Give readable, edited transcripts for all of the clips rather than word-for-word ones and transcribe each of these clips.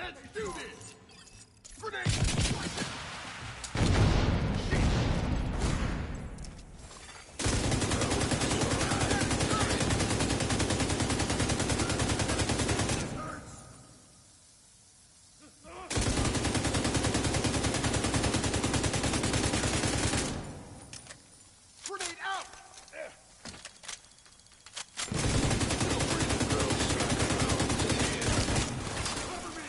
Let's do this! Grenade! Grenade out! Cover me!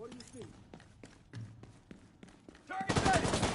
What do you see? Target ready!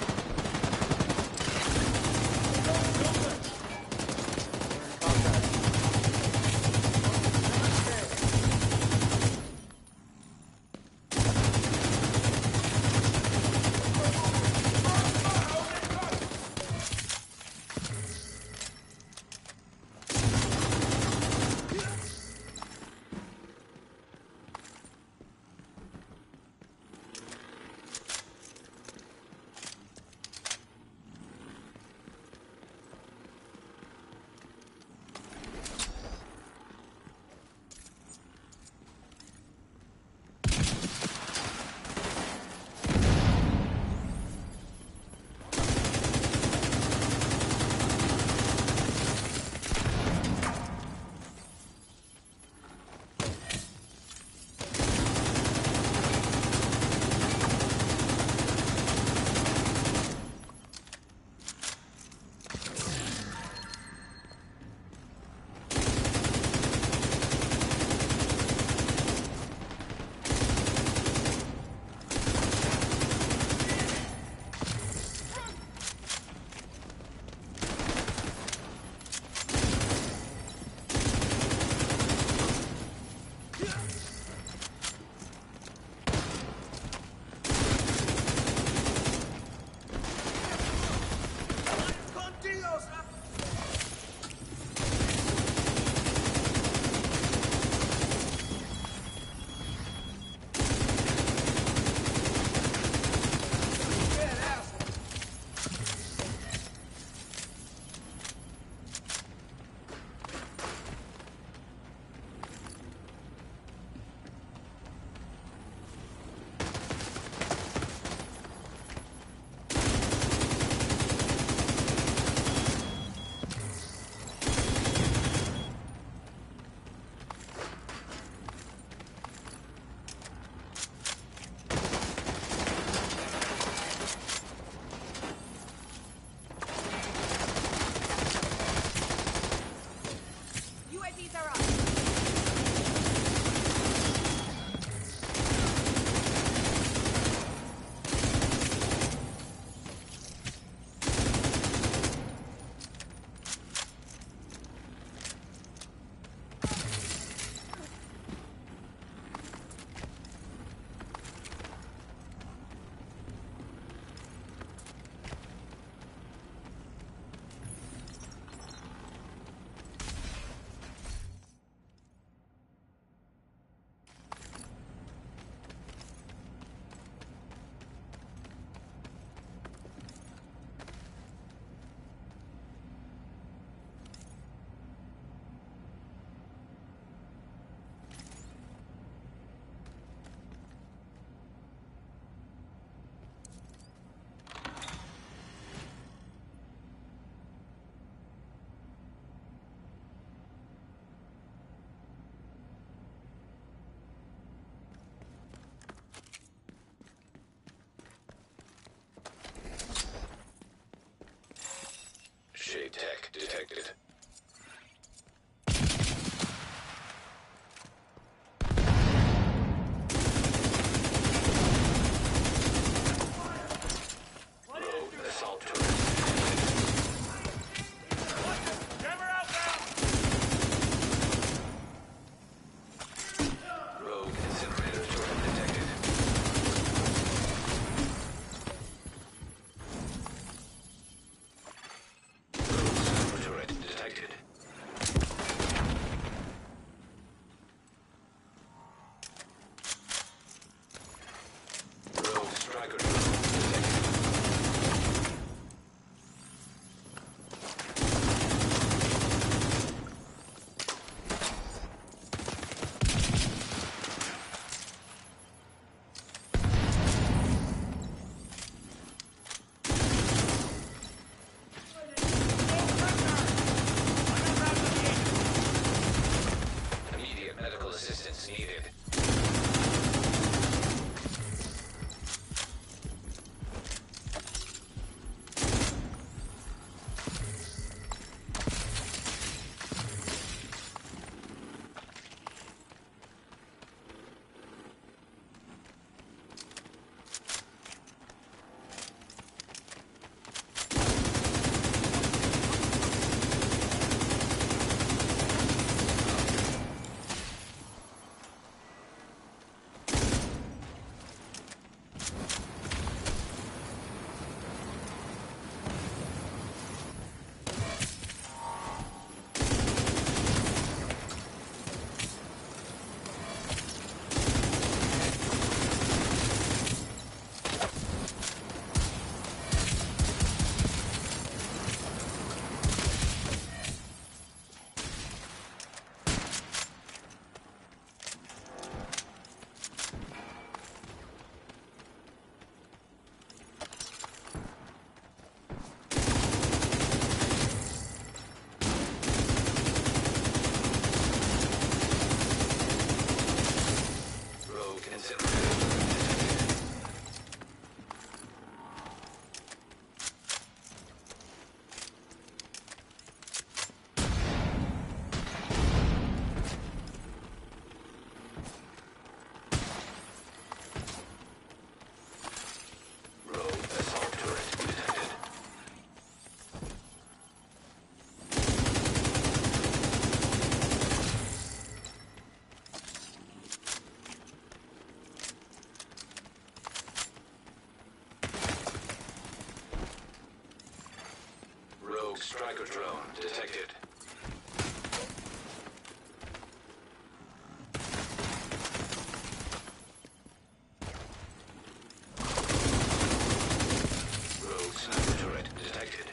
Microdrone detected. Rogue sniper turret detected.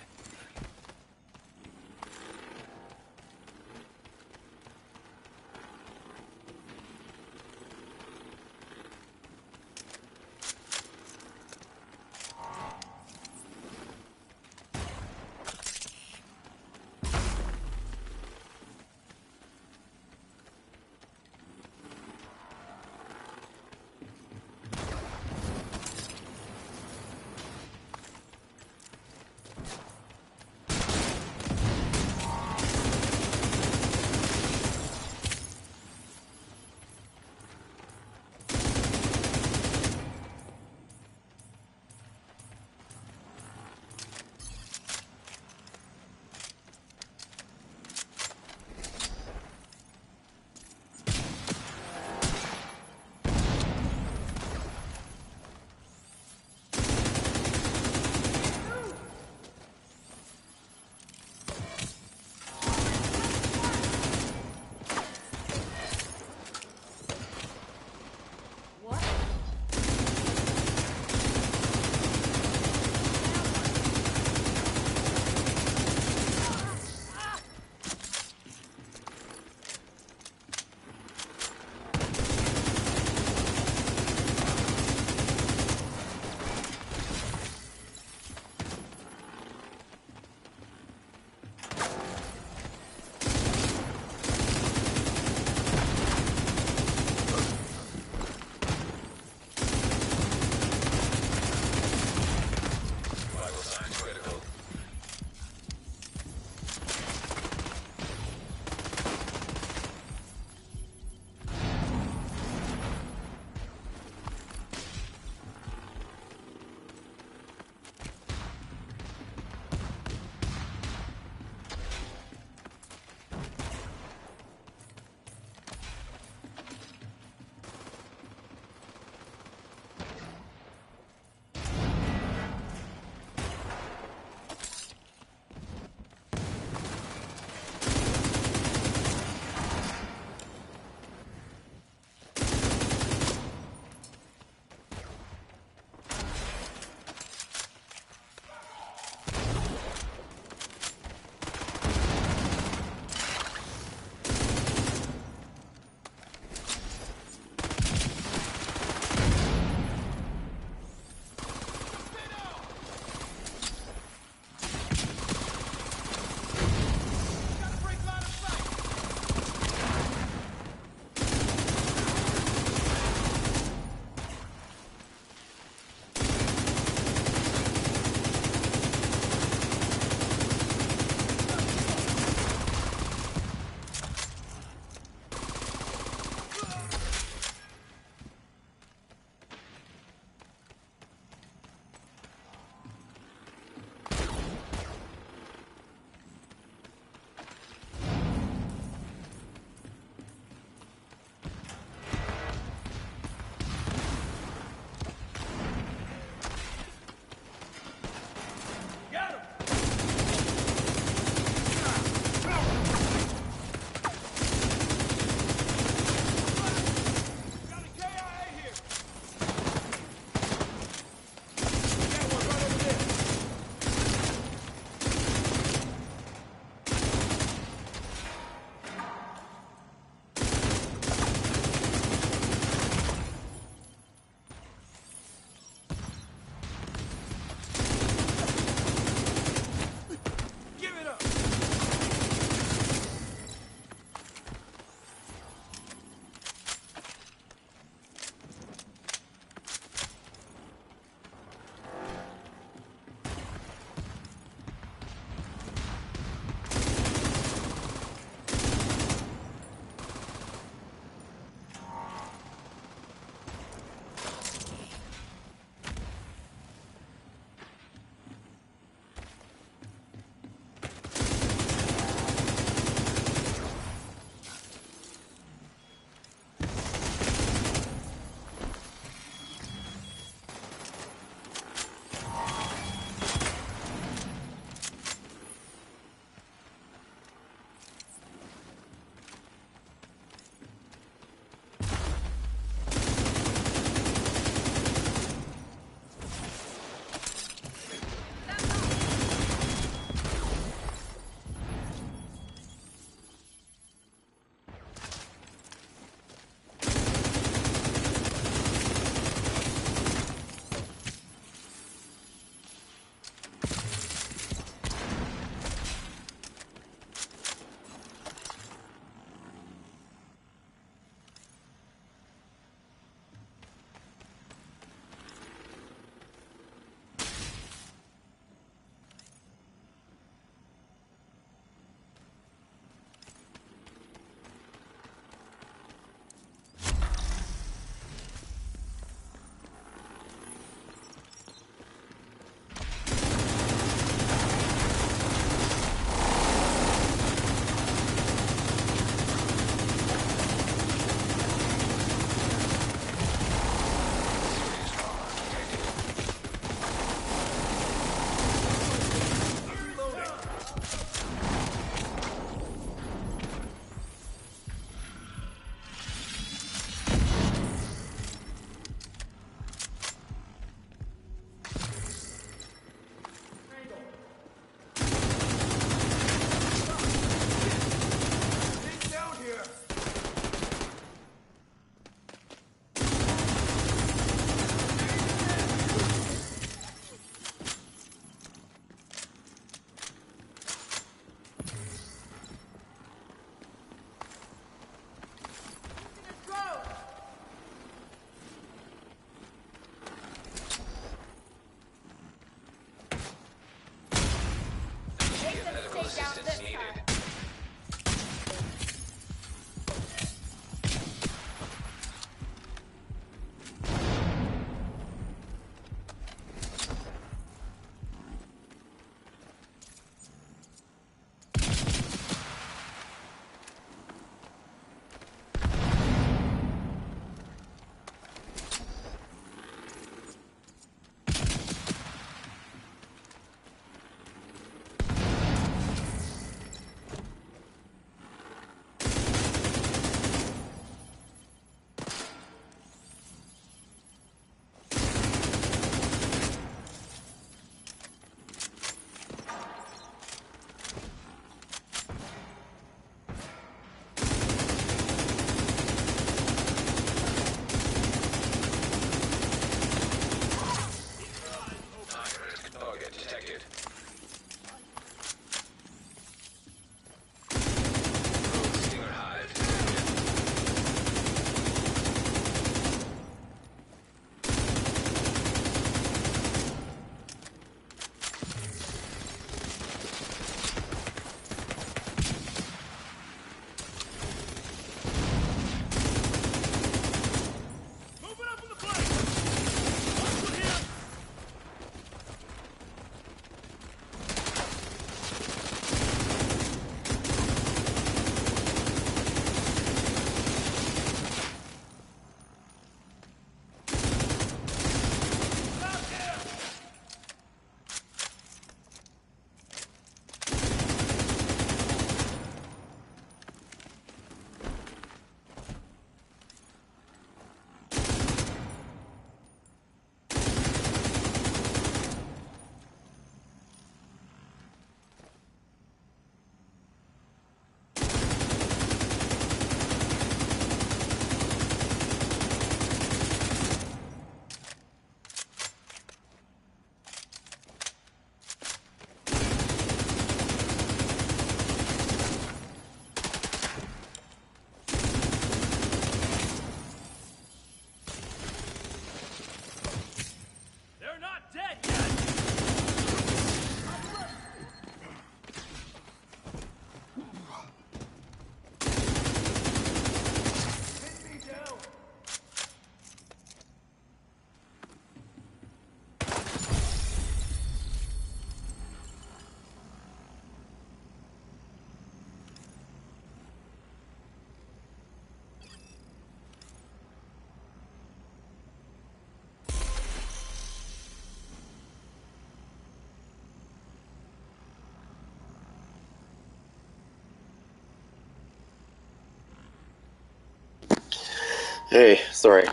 Hey, sorry.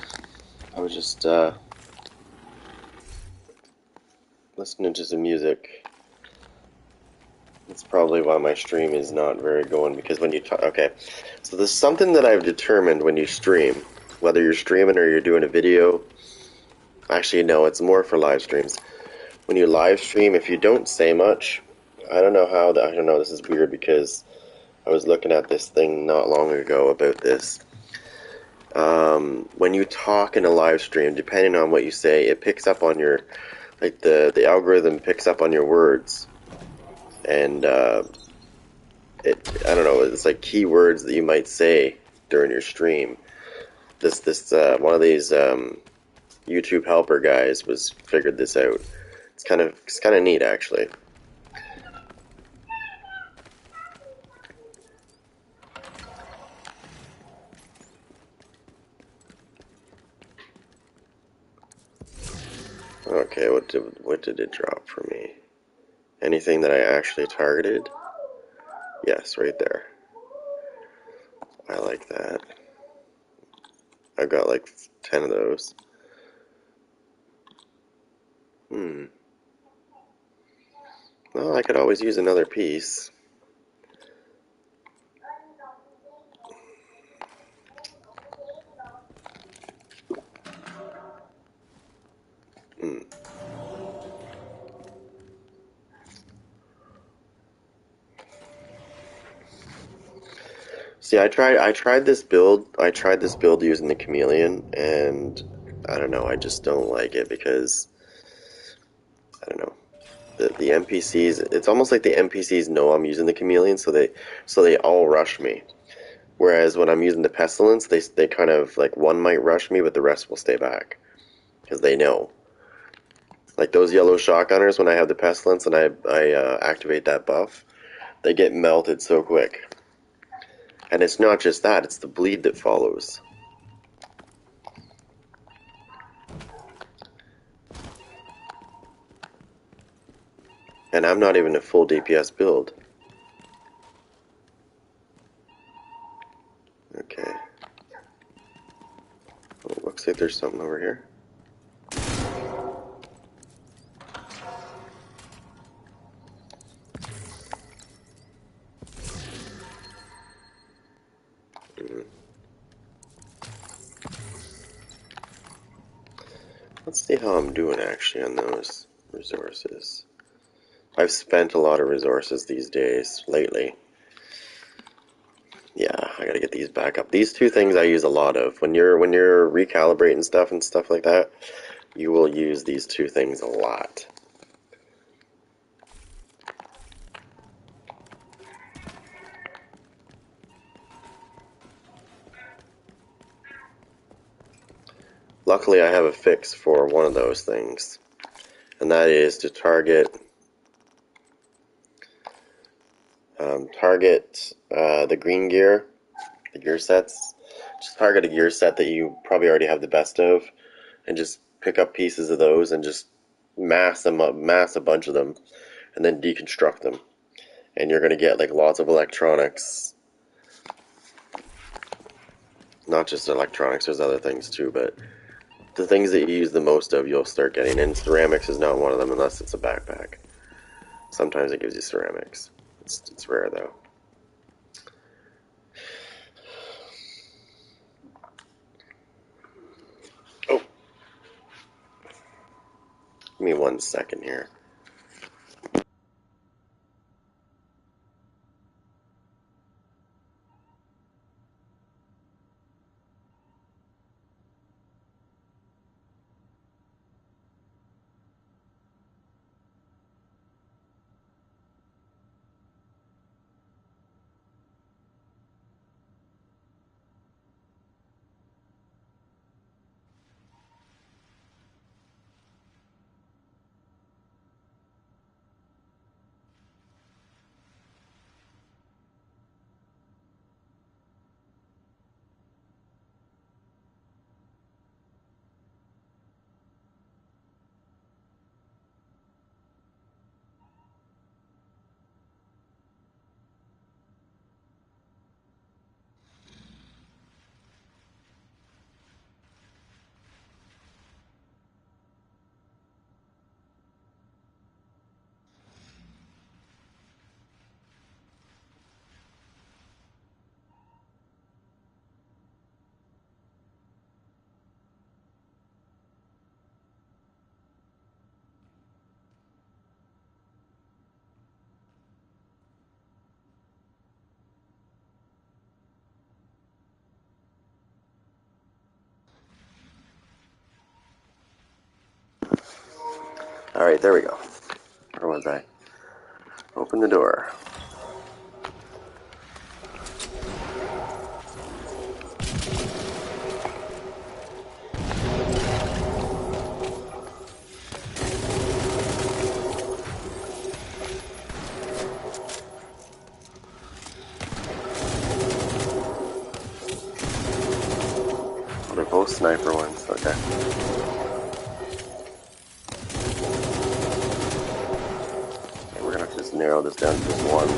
I was just listening to some music. That's probably why my stream is not very going, because when you talk, okay. So there's something that I've determined when you stream, whether you're streaming or you're doing a video. Actually, no, it's more for live streams. When you live stream, if you don't say much, I don't know how I don't know, this is weird because I was looking at this thing not long ago about this. When you talk in a live stream, depending on what you say, it picks up on your, like the algorithm picks up on your words, and I don't know, it's like keywords that you might say during your stream. This one of these YouTube helper guys was figured this out. It's kind of neat actually. Okay, what did it drop for me? Anything that I actually targeted? Yes, right there. I like that. I've got like 10 of those. Well, I could always use another piece. See, I tried this build using the chameleon, and I don't know, I just don't like it because I don't know. The NPCs, it's almost like the NPCs know I'm using the chameleon, so they all rush me. Whereas when I'm using the pestilence, they kind of like one might rush me, but the rest will stay back because they know. Like those yellow shotgunners, when I have the pestilence and I activate that buff, they get melted so quick. And it's not just that; it's the bleed that follows. And I'm not even a full DPS build. Okay. Well, looks like there's something over here. Let's see how I'm doing actually on those resources. I've spent a lot of resources these days, lately. Yeah, I gotta get these back up. These two things I use a lot of. When you're recalibrating stuff and stuff like that, you will use these two things a lot. Luckily, I have a fix for one of those things, and that is to target the green gear, the gear sets. Just target a gear set that you probably already have the best of, and just pick up pieces of those and just mass them up, mass a bunch of them, and then deconstruct them. And you're gonna get like lots of electronics. Not just electronics, there's other things too, but the things that you use the most of, you'll start getting. And ceramics is not one of them unless it's a backpack. Sometimes it gives you ceramics. It's rare though. Oh, give me 1 second here. Alright, there we go. Where was I? Open the door. Oh, they're both sniper ones, okay. We're gonna have to just narrow this down to just one.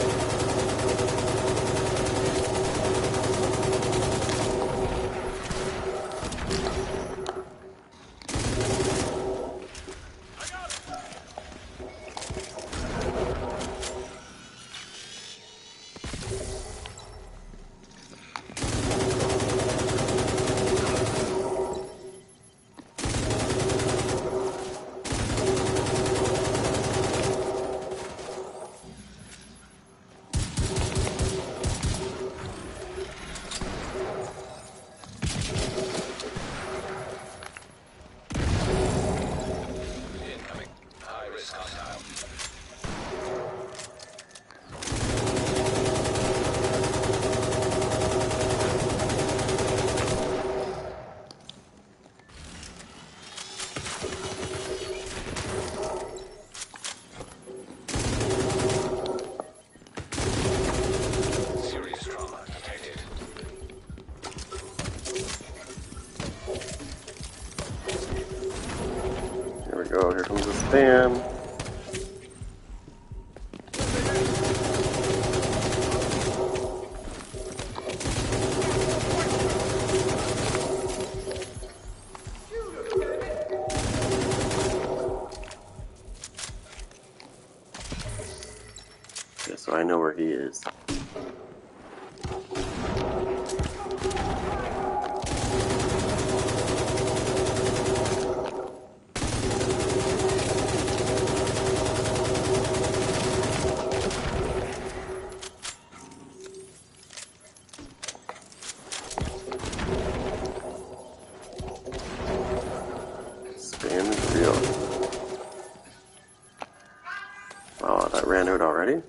Incoming. High risk hostile. Serious trauma detected. Here we go, here comes the spam. Okay, so I know where he is. Spam is real. Oh, that ran out already?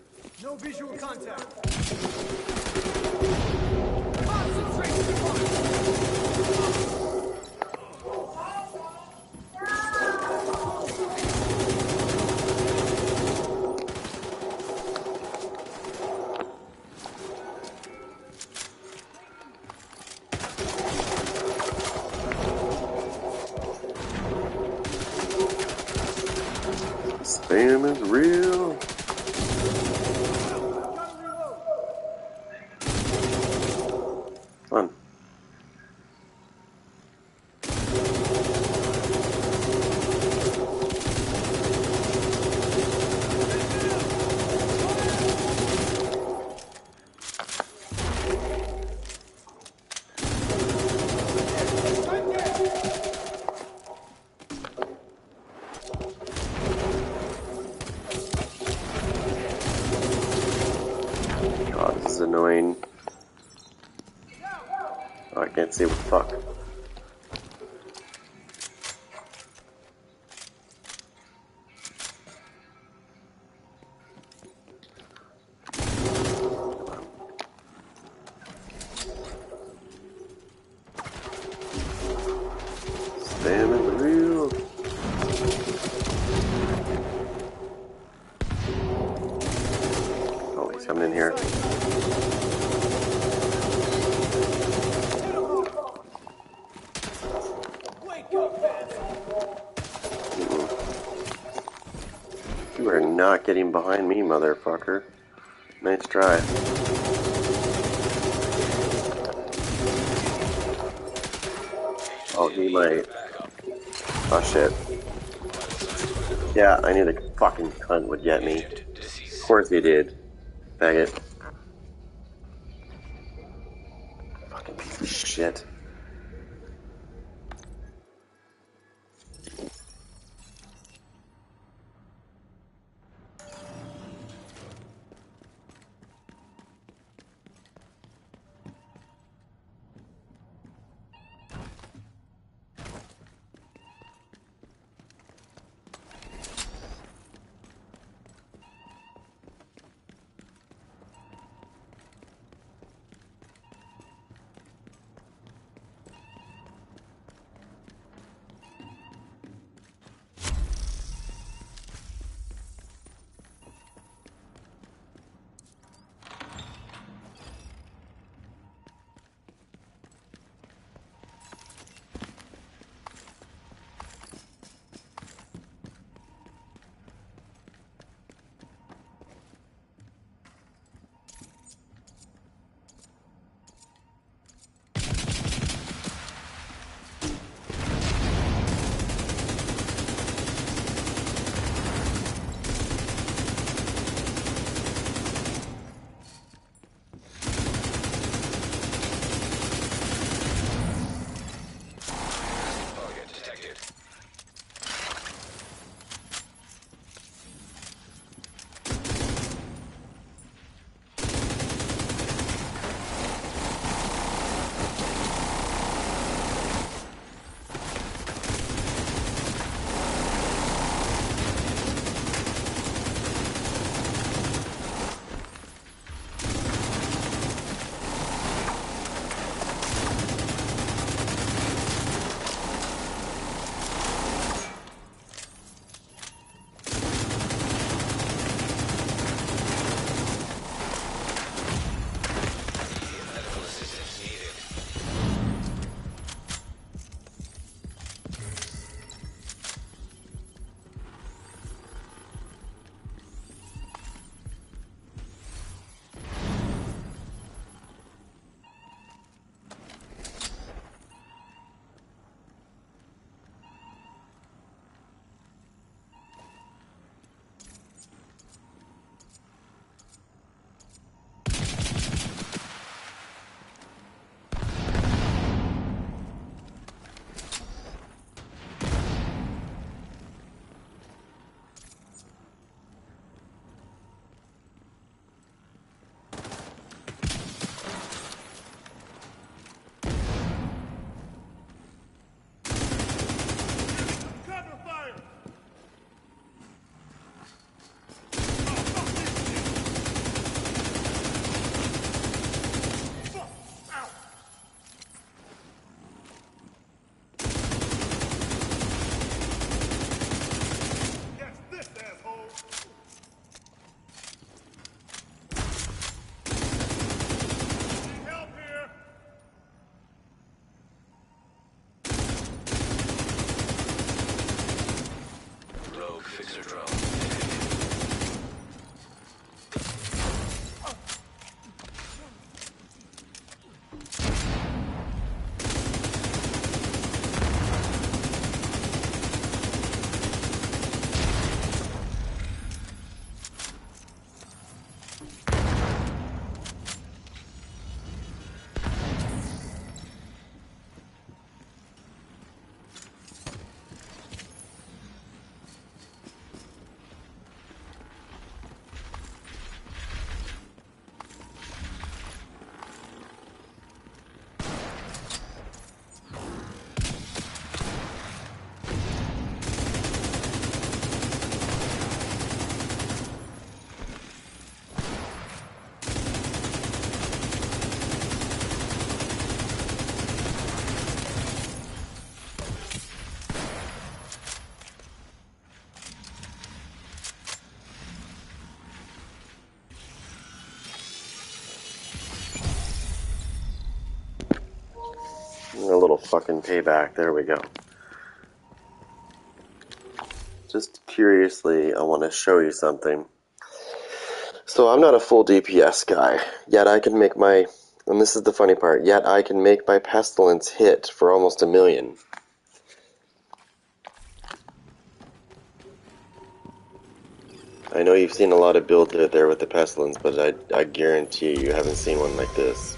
No visual contact. Spam is real. Fun. God, this is annoying. Oh, I can't see what the fuck. Spam is real. Oh, he's coming in here. You are not getting behind me, motherfucker. Nice try. Oh, he might. Oh, shit. Yeah, I knew the fucking cunt would get me. Agent Of deceased. course he did. Faggot. Fucking piece of shit. fucking payback. There we go. Just curiously, I want to show you something. So I'm not a full DPS guy, yet I can make my, and this is the funny part, yet I can make my Pestilence hit for almost 1 million. I know you've seen a lot of builds out there with the Pestilence, but I guarantee you haven't seen one like this.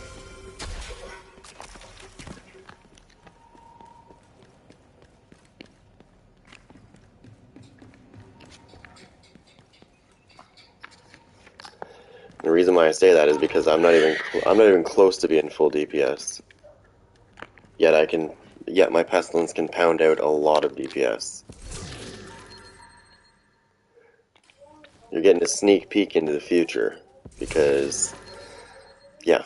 The reason why I say that is because I'm not even close to being full DPS. Yet my Pestilence can pound out a lot of DPS. You're getting a sneak peek into the future, because, yeah,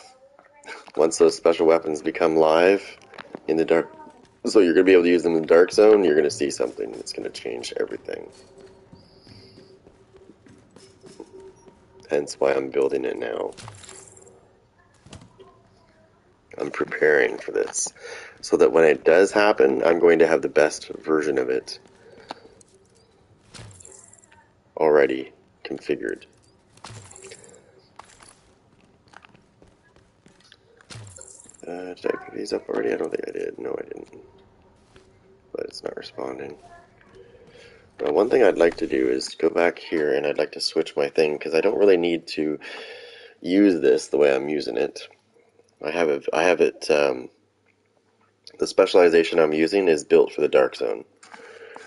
once those special weapons become live in the dark, so you're going to be able to use them in the dark zone, you're going to see something that's going to change everything. Hence why I'm building it now. I'm preparing for this, so that when it does happen, I'm going to have the best version of it already configured. Did I pick these up already? I don't think I did. No, I didn't. But it's not responding. Now, one thing I'd like to do is go back here, and I'd like to switch my thing, because I don't really need to use this the way I'm using it. I have it, the specialization I'm using is built for the Dark Zone,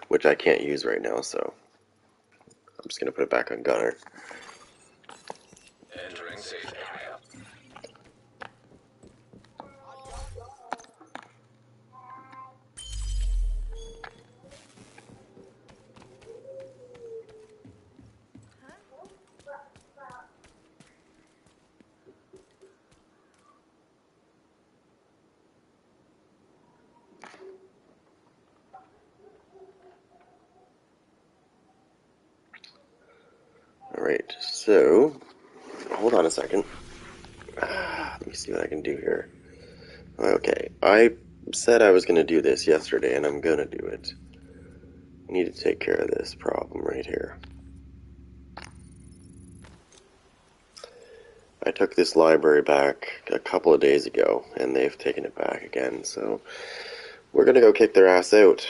which I can't use right now, so I'm just going to put it back on Gunner. Entering safe area. Alright, so, hold on a second. Let me see what I can do here. Okay, I said I was going to do this yesterday, and I'm going to do it. I need to take care of this problem right here. I took this library back a couple of days ago, and they've taken it back again, so we're going to go kick their ass out.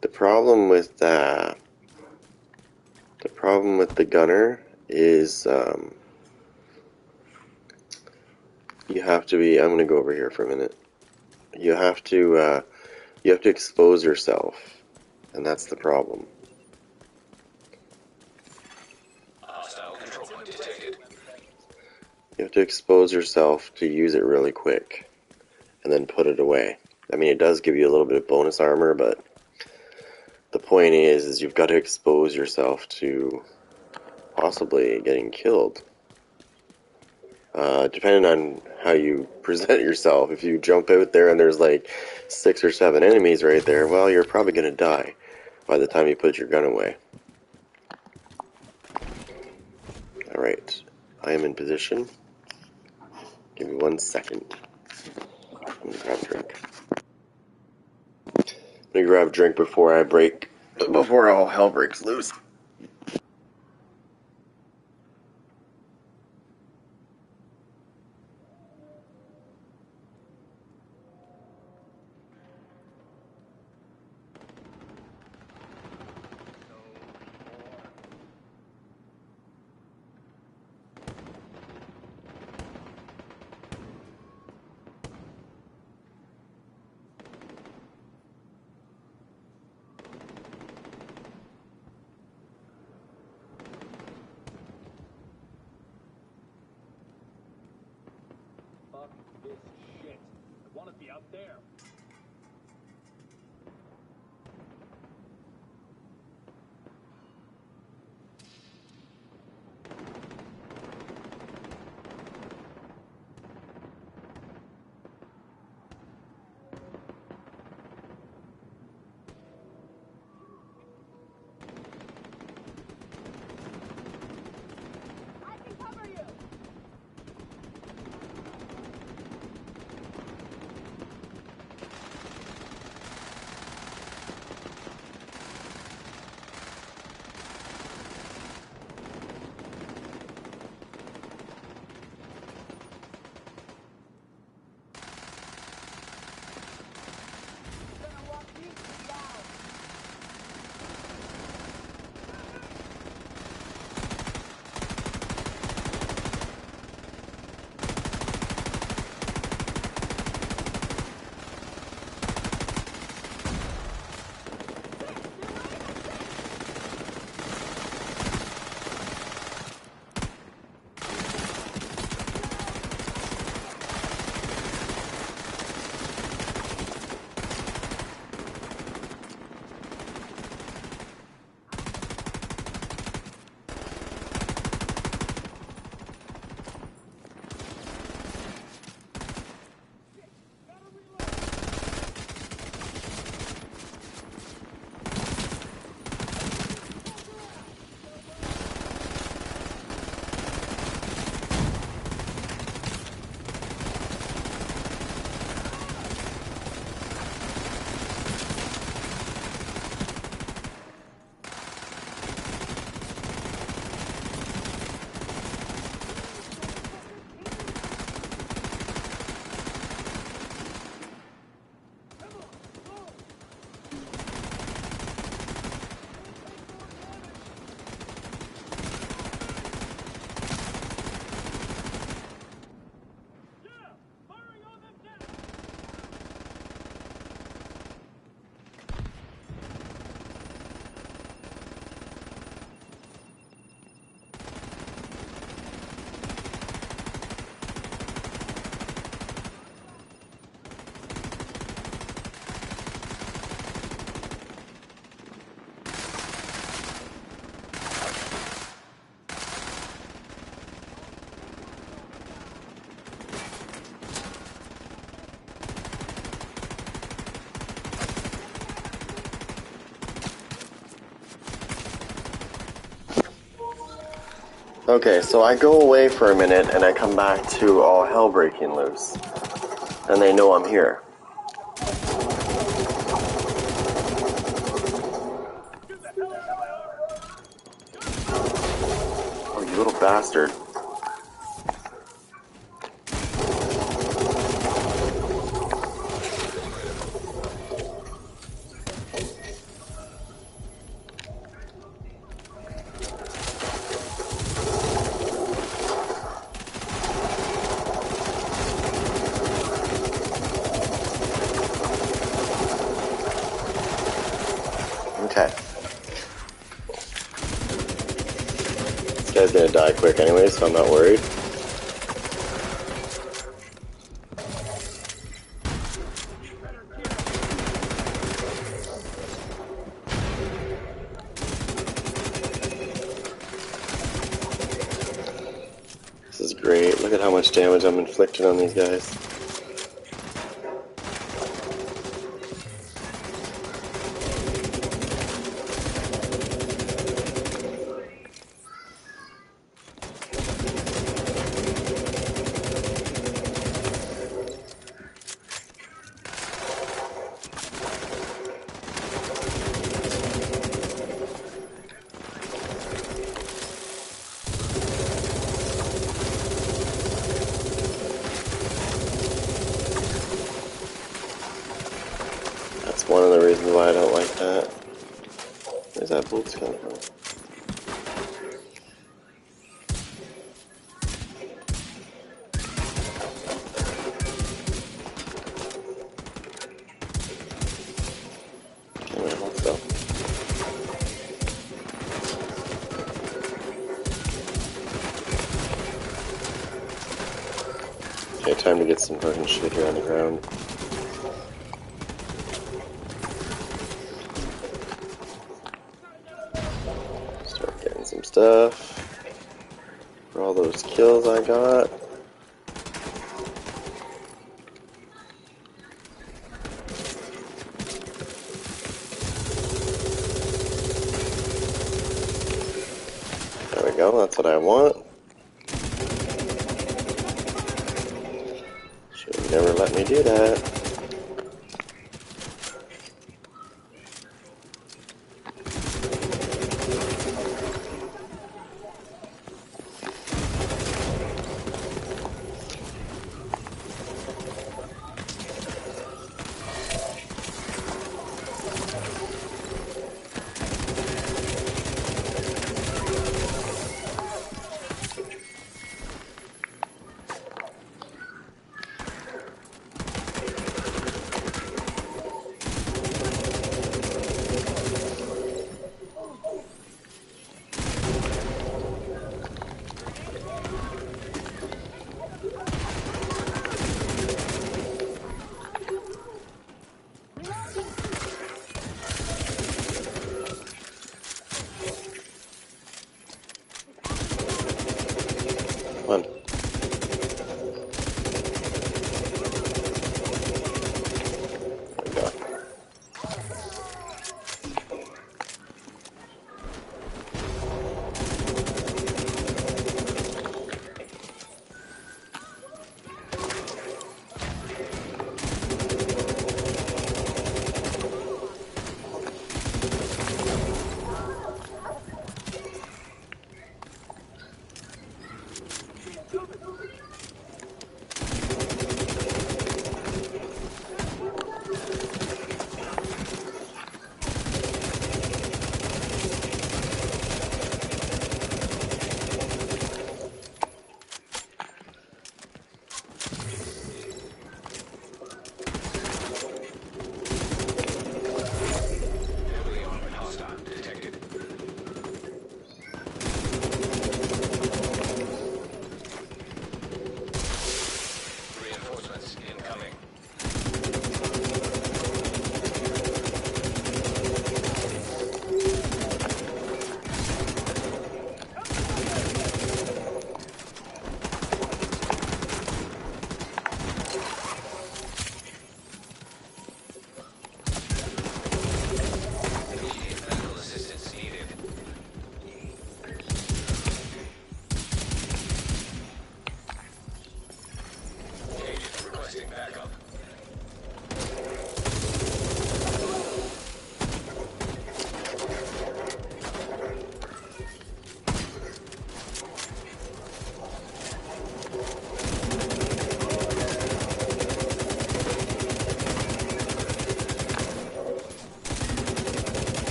The problem with that, the problem with the gunner is you have to be, I'm going to go over here for a minute. You have to expose yourself, and that's the problem. Hostile control point detected. You have to expose yourself to use it really quick, and then put it away. I mean, it does give you a little bit of bonus armor, but the point is you've got to expose yourself to possibly getting killed. Depending on how you present yourself, if you jump out there and there's like 6 or 7 enemies right there, well, you're probably going to die by the time you put your gun away. Alright, I am in position. Give me 1 second. I'm going to grab a drink. I'm going to grab a drink before all hell breaks loose. Fuck this shit. I want to be out there. Okay, so I go away for a minute and I come back to all hell breaking loose. And they know I'm here. Oh, you little bastard. Okay. This guy's gonna die quick anyway, so I'm not worried. This is great. Look at how much damage I'm inflicting on these guys. That's one of the reasons why I don't like that. Where's that bullets coming from? Okay, hold still. Okay, time to get some fucking shit here on the ground. Start getting some stuff for all those kills I got. There we go, that's what I want. Should never let me do that.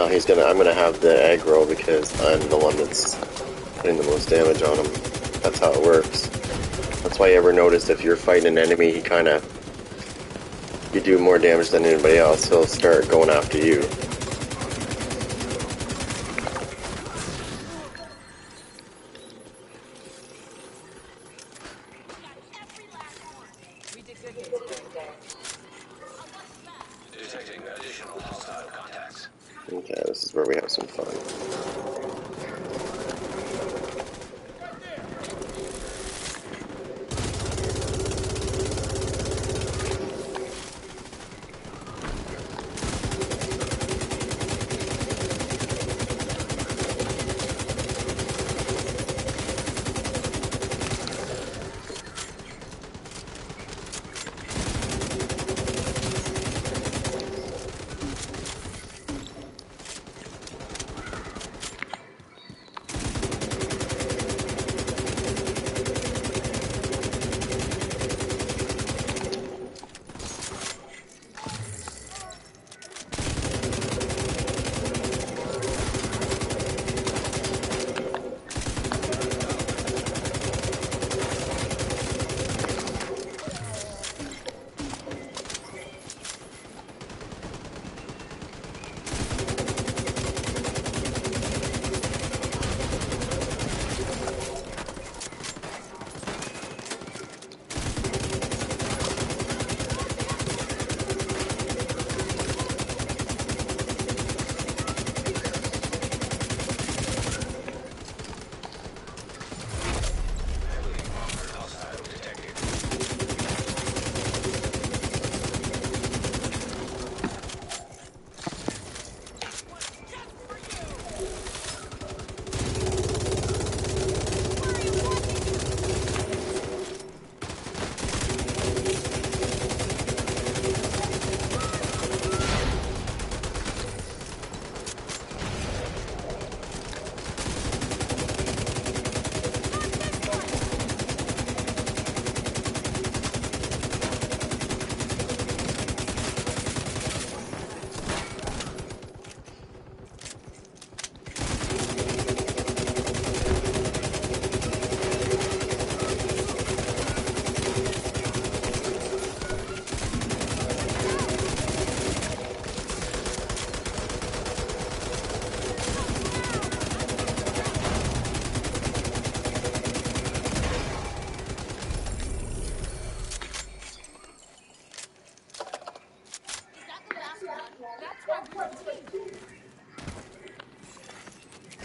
No, I'm gonna have the aggro because I'm the one that's putting the most damage on him. That's how it works. That's why you ever notice if you're fighting an enemy, you do more damage than anybody else, he'll start going after you. Detecting additional hostile contacts. Okay, this is where we have some fun.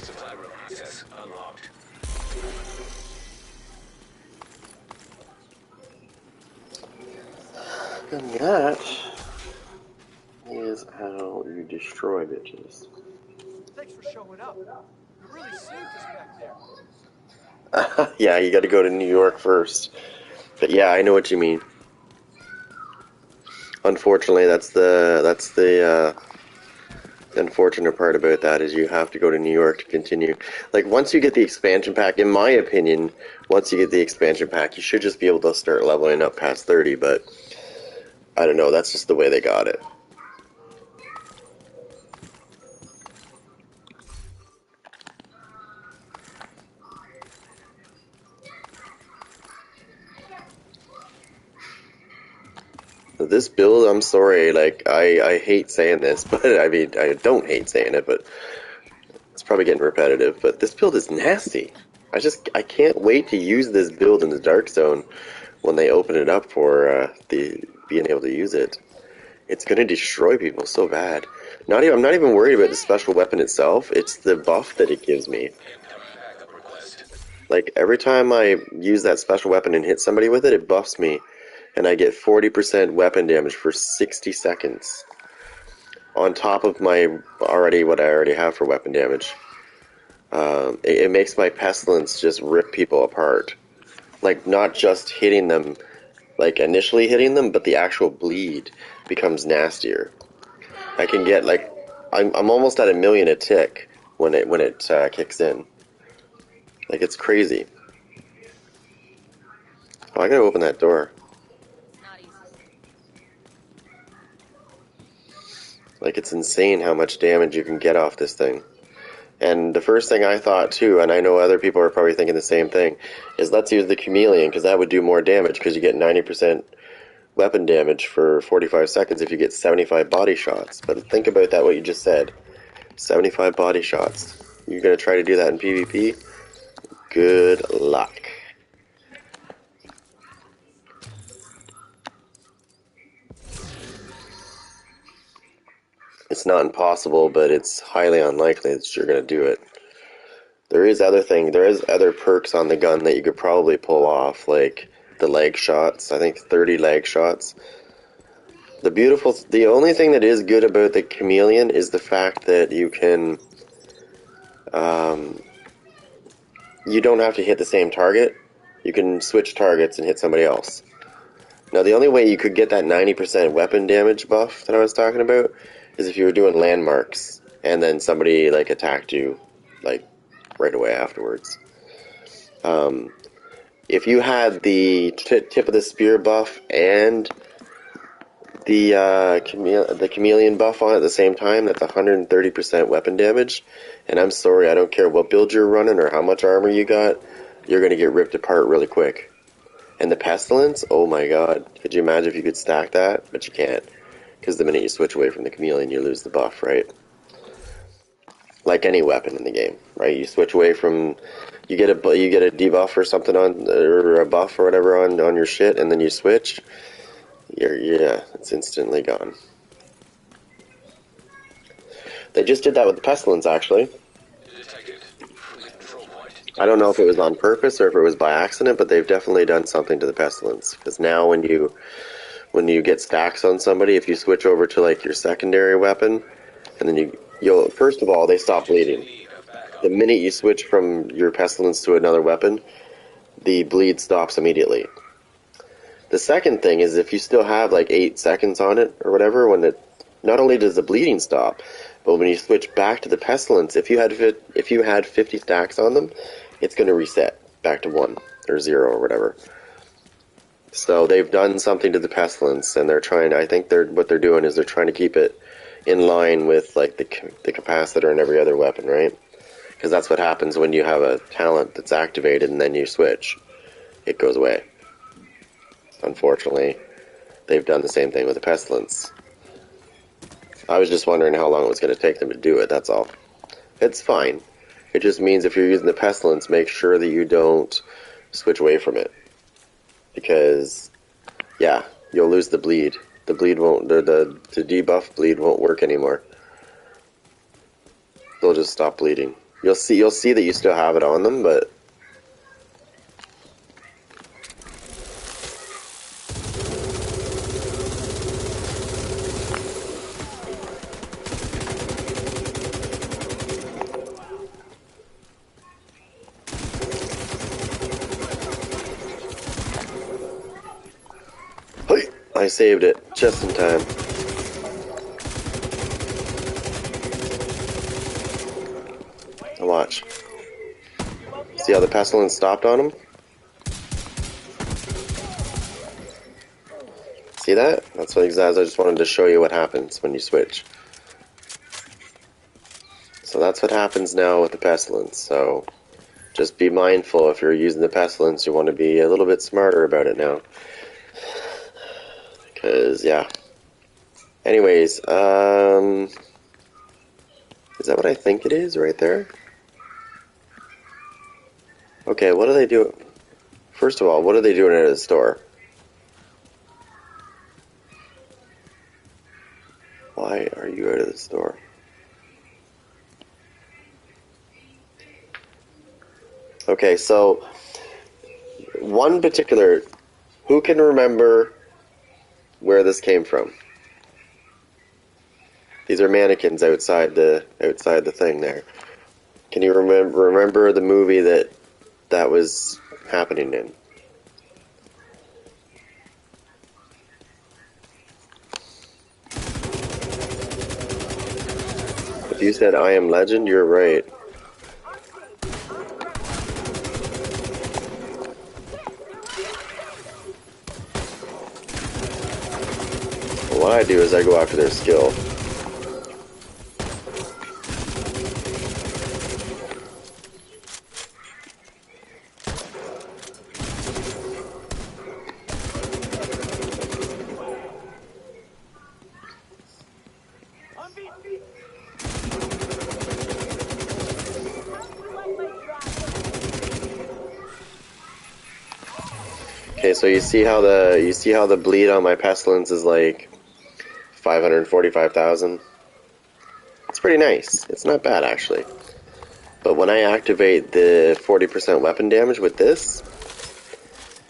Supply room access unlocked. And that is how you destroy bitches. Thanks for showing up. You really saved us back there. Yeah, you gotta go to New York first. But yeah, I know what you mean. Unfortunately, the unfortunate part about that is you have to go to New York to continue. Like, once you get the expansion pack, in my opinion, once you get the expansion pack, you should just be able to start leveling up past 30, but I don't know, that's just the way they got it. This build, I'm sorry, like, I hate saying this, but I mean, I don't hate saying it, but it's probably getting repetitive, but this build is nasty. I can't wait to use this build in the Dark Zone when they open it up for being able to use it. It's gonna destroy people so bad. I'm not even worried about the special weapon itself, it's the buff that it gives me. Backup request. Like, every time I use that special weapon and hit somebody with it, it buffs me, and I get 40% weapon damage for 60 seconds. On top of what I already have for weapon damage. It makes my pestilence just rip people apart. Like, not just hitting them, like initially hitting them, but the actual bleed becomes nastier. I can get like, I'm almost at 1,000,000 a tick when it kicks in. Like, it's crazy. Oh, I gotta open that door. Like, it's insane how much damage you can get off this thing. And the first thing I thought too, and I know other people are probably thinking the same thing, is let's use the chameleon, because that would do more damage, because you get 90% weapon damage for 45 seconds if you get 75 body shots. But think about that, what you just said. 75 body shots. You're going to try to do that in PvP? Good luck. It's not impossible, but it's highly unlikely that you're going to do it. There is other perks on the gun that you could probably pull off, like the leg shots. I think 30 leg shots. The only thing that is good about the chameleon is the fact that you can, you don't have to hit the same target. You can switch targets and hit somebody else. Now, the only way you could get that 90% weapon damage buff that I was talking about is if you were doing landmarks and then somebody like attacked you like right away afterwards. If you had the tip of the spear buff and the chameleon buff on at the same time, that's 130% weapon damage. And I'm sorry, I don't care what build you're running or how much armor you got, you're going to get ripped apart really quick. And the pestilence, oh my god, could you imagine if you could stack that? But you can't, because the minute you switch away from the chameleon, you lose the buff, right? Like any weapon in the game, right? You switch away from, you get a debuff or something on, or a buff or whatever on your shit, and then you switch, it's instantly gone. They just did that with the pestilence, actually. I don't know if it was on purpose or if it was by accident, but they've definitely done something to the pestilence. Because now when you get stacks on somebody, if you switch over to like your secondary weapon, and then you'll first of all, they stop bleeding. The minute you switch from your pestilence to another weapon, the bleed stops immediately. The second thing is if you still have like 8 seconds on it or whatever, not only does the bleeding stop, but when you switch back to the pestilence, if you had 50 stacks on them, it's going to reset back to 1 or 0 or whatever. So they've done something to the pestilence, and what they're doing is they're trying to keep it in line with like the capacitor and every other weapon, right? Because that's what happens when you have a talent that's activated and then you switch. It goes away. Unfortunately, they've done the same thing with the pestilence. I was just wondering how long it was going to take them to do it, that's all. It's fine. It just means if you're using the pestilence, make sure that you don't switch away from it. Because, yeah, you'll lose the bleed. The bleed won't, the debuff bleed won't work anymore. They'll just stop bleeding. You'll see that you still have it on them, but I saved it just in time. Now watch. See how the pestilence stopped on him? See that? That's what exactly. I just wanted to show you what happens when you switch. So that's what happens now with the pestilence. So just be mindful if you're using the pestilence. You want to be a little bit smarter about it now. Because, yeah. Anyways, is that what I think it is right there? Okay, what do they do? First of all, what are they doing at the store? Why are you out of the store? Okay, so one particular, who can remember where this came from? These are mannequins outside the thing there. Can you remember the movie that was happening in? If you said I Am Legend, you're right. What I do is I go after their skill. Okay, so you see how the bleed on my pestilence is like 545,000. It's pretty nice. It's not bad actually. But when I activate the 40% weapon damage with this,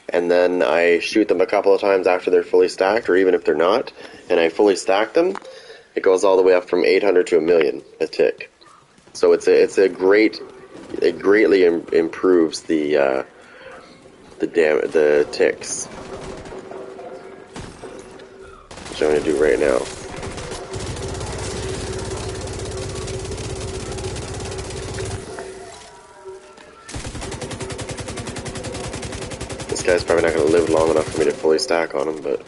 and then I shoot them a couple of times after they're fully stacked, or even if they're not, and I fully stack them, it goes all the way up from 800 to 1,000,000 a tick. So it greatly improves the ticks, which I'm going to do right now. This guy's probably not going to live long enough for me to fully stack on him, but...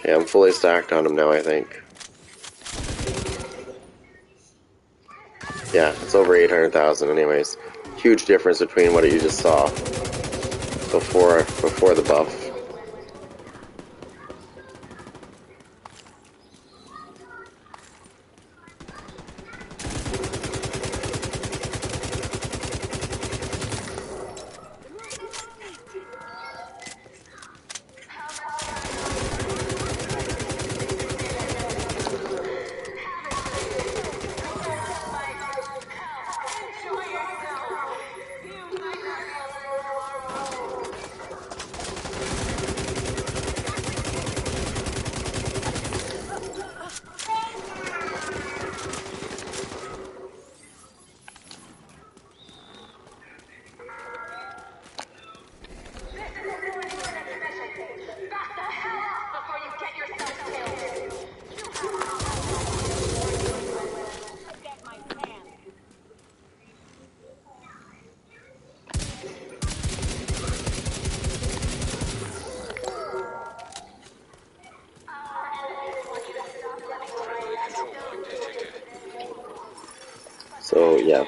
Okay, I'm fully stacked on him now, I think. Yeah, it's over 800,000 anyways. Huge difference between what you just saw before the buff. So, yeah.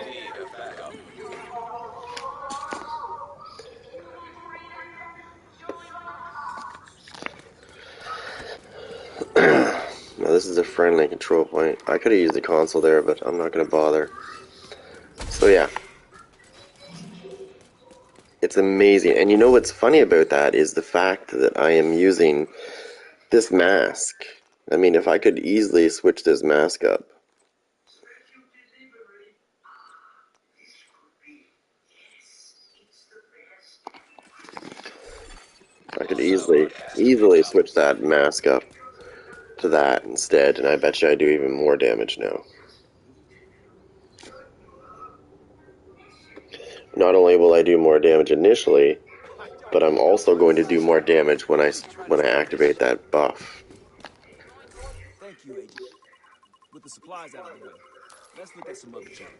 Now this is a friendly control point. I could have used the console there, but I'm not going to bother. So yeah. It's amazing. And you know what's funny about that is the fact that I am using this mask. I mean, if I could easily switch this mask up. I could easily switch that mask up to that instead, and I bet you I do even more damage now. Not only will I do more damage initially, but I'm also going to do more damage when I activate that buff. Thank you, Agent. With the supplies out of the way, let's look at some other challenges.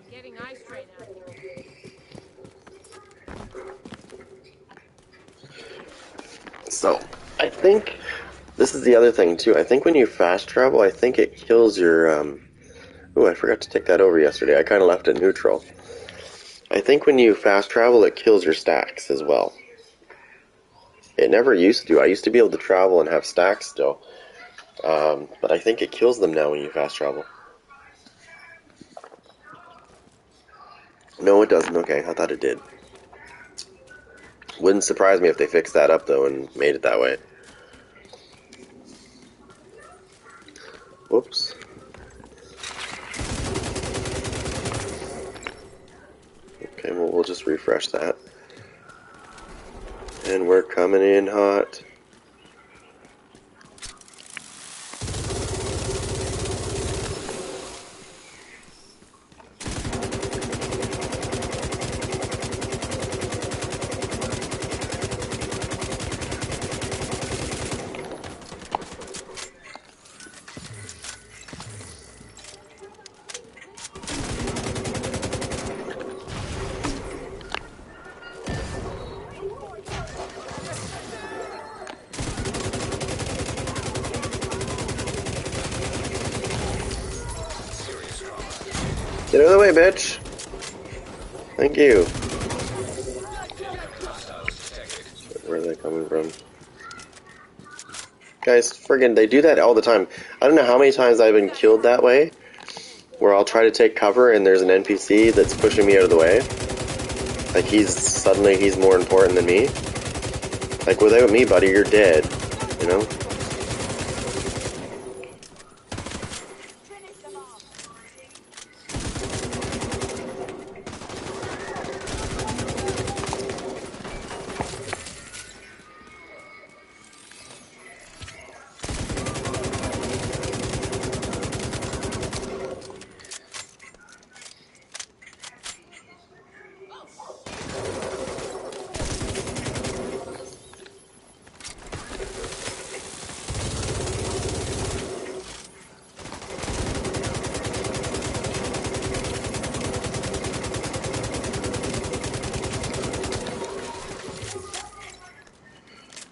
Getting eye strain out here. So, I think this is the other thing too. I think when you fast travel, I think it kills your oh, I forgot to take that over yesterday. I kind of left it neutral. I think when you fast travel, it kills your stacks as well. It never used to. I used to be able to travel and have stacks still. But I think it kills them now when you fast travel. No, it doesn't. Okay, I thought it did. Wouldn't surprise me if they fixed that up, though, and made it that way. Whoops. Okay, well, we'll just refresh that. And we're coming in hot. Get out of the way, bitch. Thank you. Where are they coming from? Guys, friggin', they do that all the time. I don't know how many times I've been killed that way, where I'll try to take cover and there's an NPC that's pushing me out of the way. Like he's more important than me. Like, without me, buddy, you're dead. You know?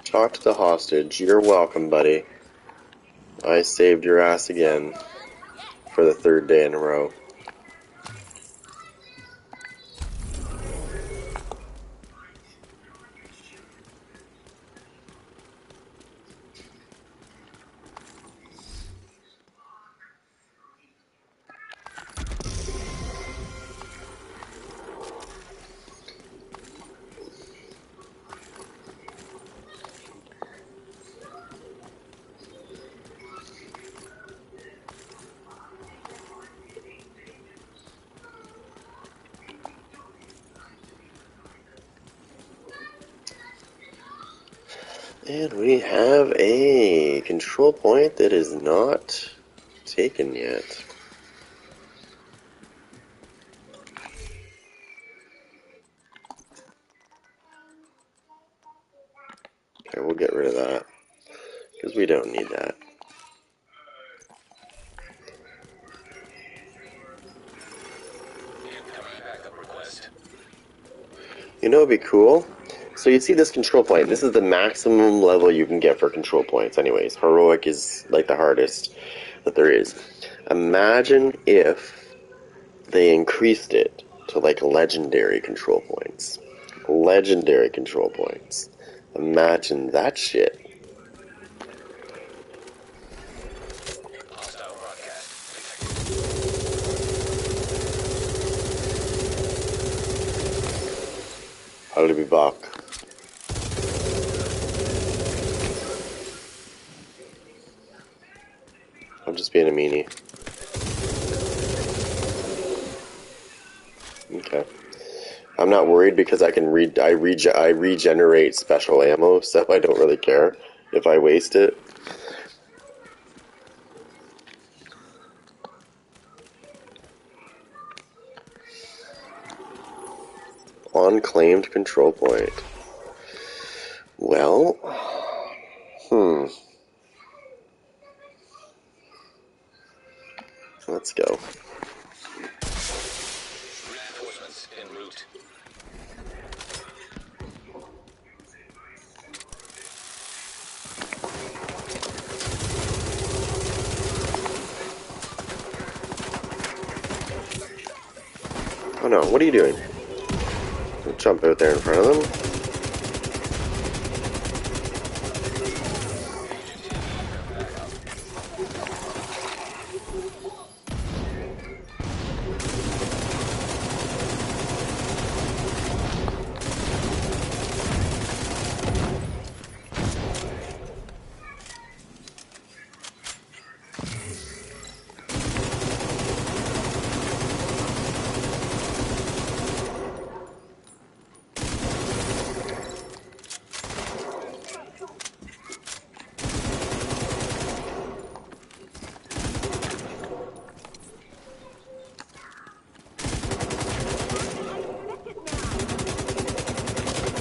Talk to the hostage. You're welcome, buddy. I saved your ass again. For the third day in a row. And we have a control point that is not taken yet. Okay, we'll get rid of that, because we don't need that. You know what would be cool? So you see this control point. This is the maximum level you can get for control points anyways. Heroic is like the hardest that there is. Imagine if they increased it to like legendary control points. Legendary control points. Imagine that shit. I'll be back. I'm just being a meanie. Okay. I'm not worried because I can I regenerate special ammo, so I don't really care if I waste it. Unclaimed control point. Well, let's go. Reinforcements en route. Oh no, what are you doing? Don't jump out there in front of them.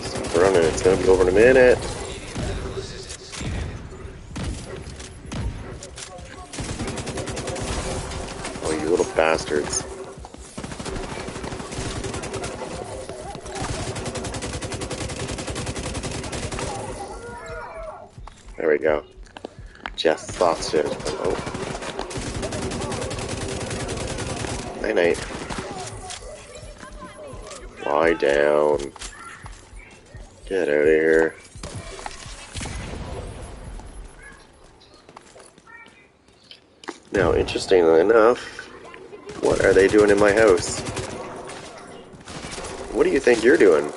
Stop running, it's gonna be over in a minute. Oh, you little bastards. There we go. Just sausage. Oh. Night night. Lie down. Get out of here. Now, interestingly enough, what are they doing in my house? What do you think you're doing?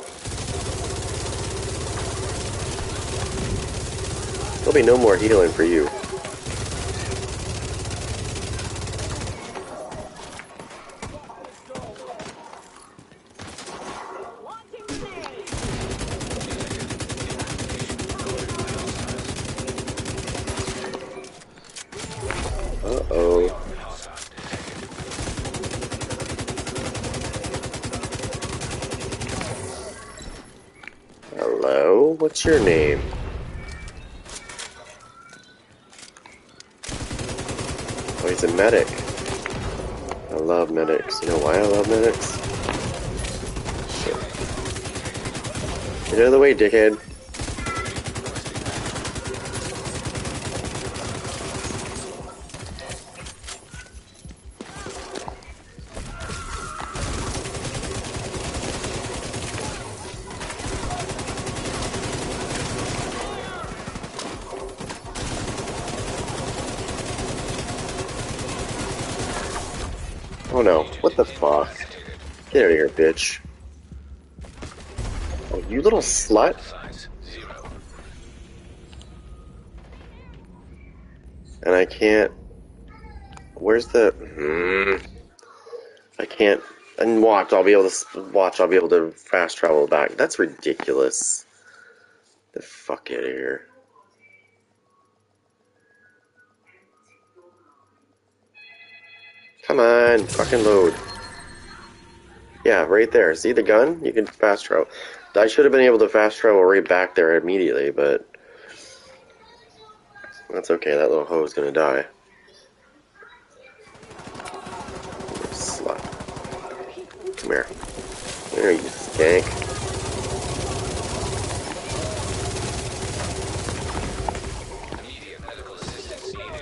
There'll be no more healing for you. Uh-oh. Hello? What's your name? Oh, he's a medic. I love medics. You know why I love medics? Shit. Get out of the way, dickhead. Oh no, what the fuck? Get out of here, bitch. Oh, you little slut. And I can't... Where's the... I can't... And watch, I'll be able to fast travel back. That's ridiculous. The fuck out of here. Come on, fucking load. Yeah, right there. See the gun? You can fast travel. I should have been able to fast travel right back there immediately, but... That's okay, that little hoe's gonna die. Slut. Come here. There you skank.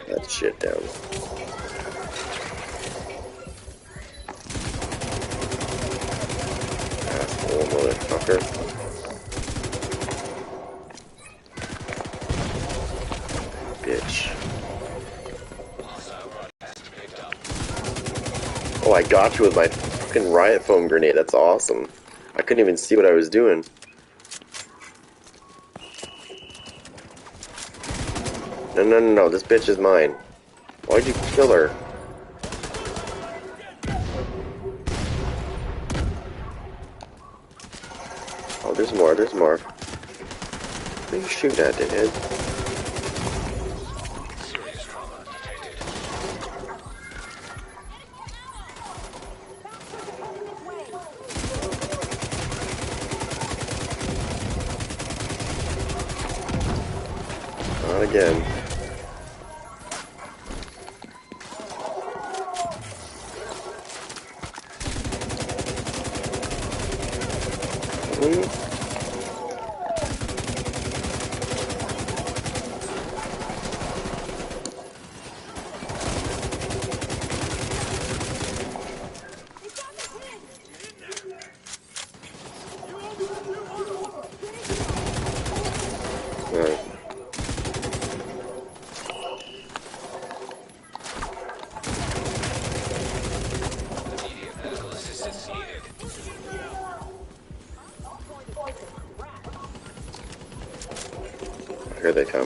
That shit down. Asshole motherfucker. Bitch. Oh, I got you with my fucking riot foam grenade. That's awesome. I couldn't even see what I was doing. No. This bitch is mine. Why'd you kill her? Oh, there's more. What are you shooting at, dickhead? Not again. Here they come.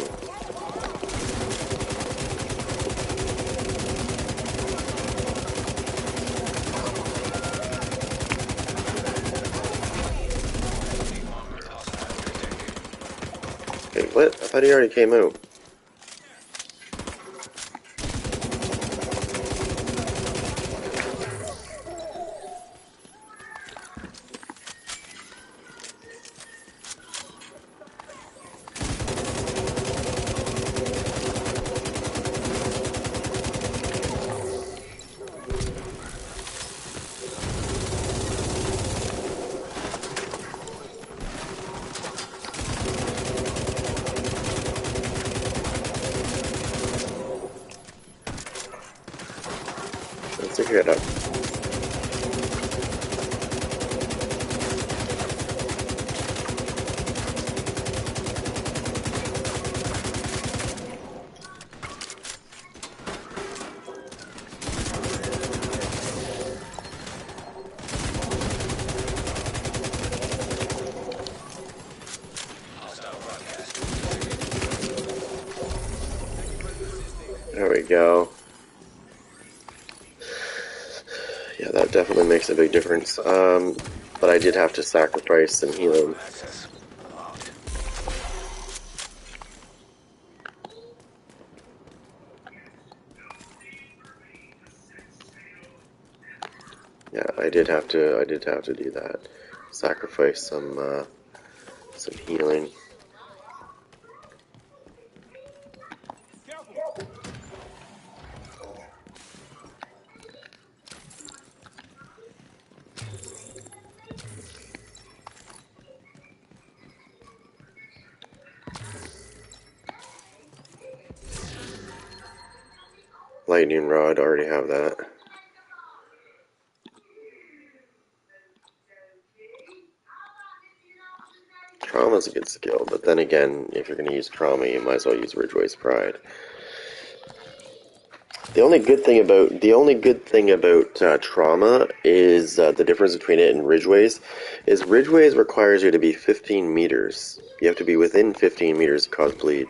Wait, what? I thought he already came out. Let's figure it out. go. Yeah, that definitely makes a big difference. But I did have to sacrifice some healing. Access locked. Yeah, I did have to do that. Sacrifice some healing. Careful. Lightning rod, already have that. Trauma's a good skill, but then again, if you're going to use trauma, you might as well use Ridgeway's Pride. The only good thing about trauma is the difference between it and Ridgeway's. Is Ridgeway's requires you to be 15 meters. You have to be within 15 meters to cause bleed.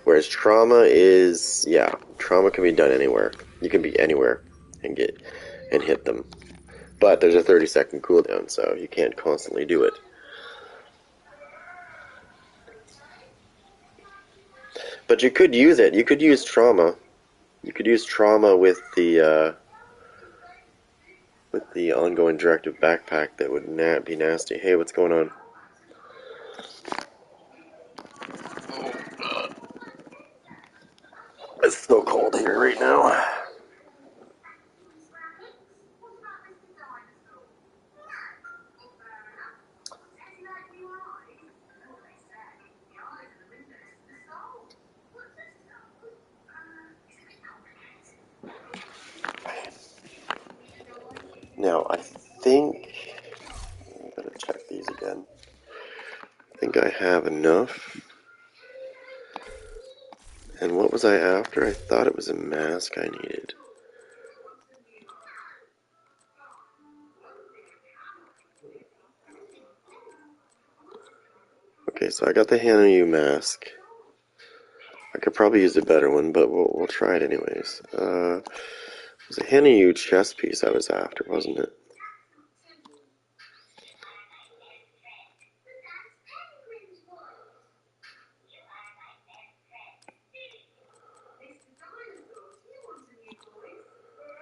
Whereas trauma is, yeah, trauma can be done anywhere. You can be anywhere and hit them. But there's a 30-second cooldown, so you can't constantly do it. But you could use it. You could use trauma. You could use trauma with the ongoing directive backpack. That would be nasty. Hey, what's going on? It's so cold here right now. Now, I think I'm gonna check these again. I think I have enough. And what was I after? I thought it was a mask I needed. Okay, so I got the Hanu mask. I could probably use a better one, but we'll try it anyways. It was a Hanu chest piece I was after, wasn't it?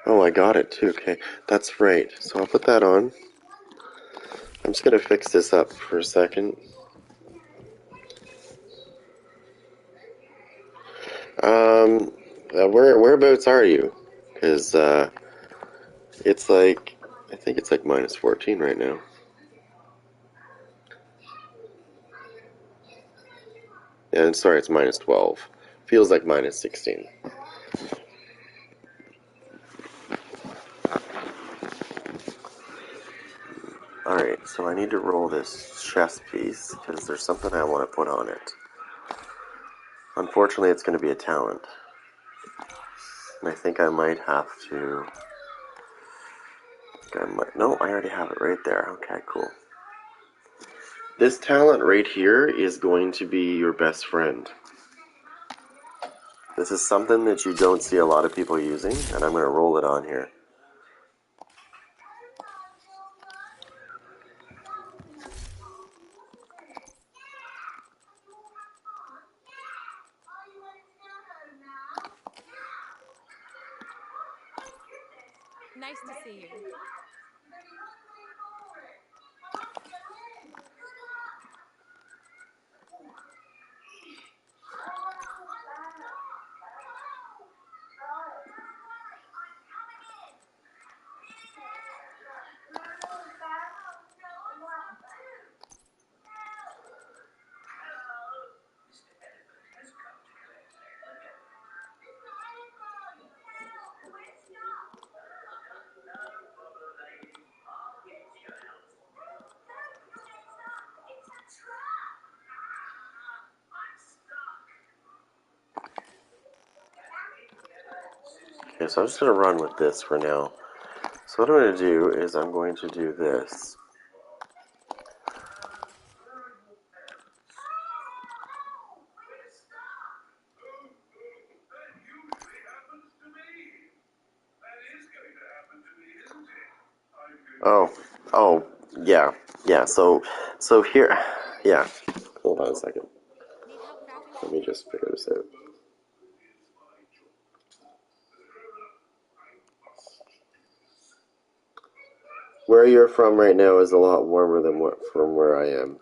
Oh, I got it too. Okay, that's right. So I'll put that on. I'm just gonna fix this up for a second. Whereabouts are you? Because it's like, I think it's like minus 14 right now. And sorry, it's minus 12. Feels like minus 16. Alright, so I need to roll this chest piece because there's something I want to put on it. Unfortunately, it's going to be a talent. And I think I might have to... No, I already have it right there. Okay, cool. This talent right here is going to be your best friend. This is something that you don't see a lot of people using, and I'm going to roll it on here. Nice to see you. Okay, so I'm just going to run with this for now. So what I'm going to do is I'm going to do this. Oh, oh, yeah, yeah. So here, yeah. Hold on a second. Need help crafting Let me something? just figure this out. Where you're from right now is a lot warmer than from where I am.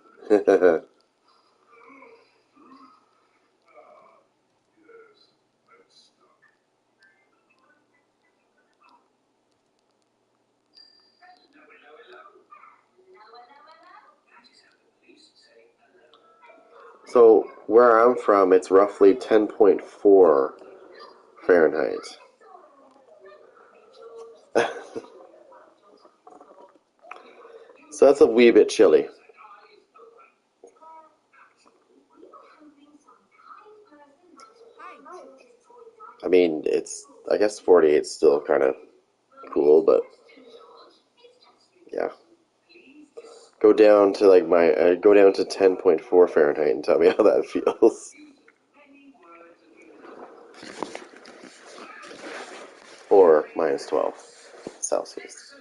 So where I'm from, it's roughly 10.4 Fahrenheit. So that's a wee bit chilly. Hi. I mean, I guess 48 is still kind of cool, but yeah. Go down to go down to 10.4 Fahrenheit and tell me how that feels. Or minus 12 Celsius.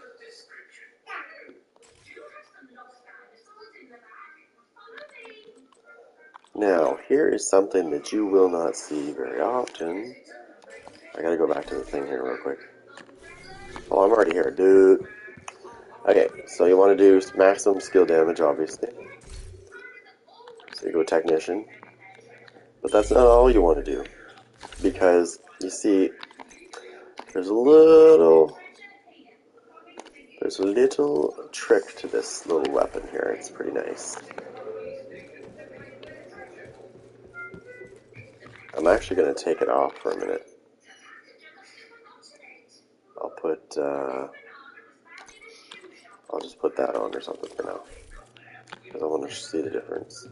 Now, here is something that you will not see very often. I gotta go back to the thing here real quick. Oh, I'm already here, dude. Okay, so you want to do maximum skill damage, obviously. So you go technician. But that's not all you want to do. Because, you see, there's a little trick to this little weapon here. It's pretty nice. I'm actually going to take it off for a minute. I'll just put that on or something for now. Because I want to see the difference.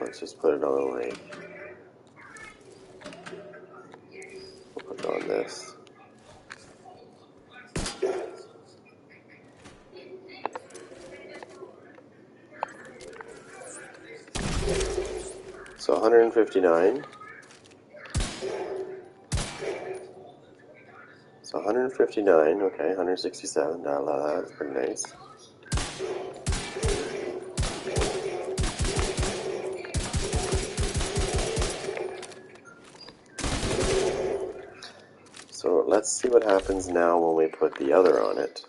Let's just put it on, we'll put it on this. So 159. So 159, okay, 167, I love that, that's pretty nice. So let's see what happens now when we put the other on it.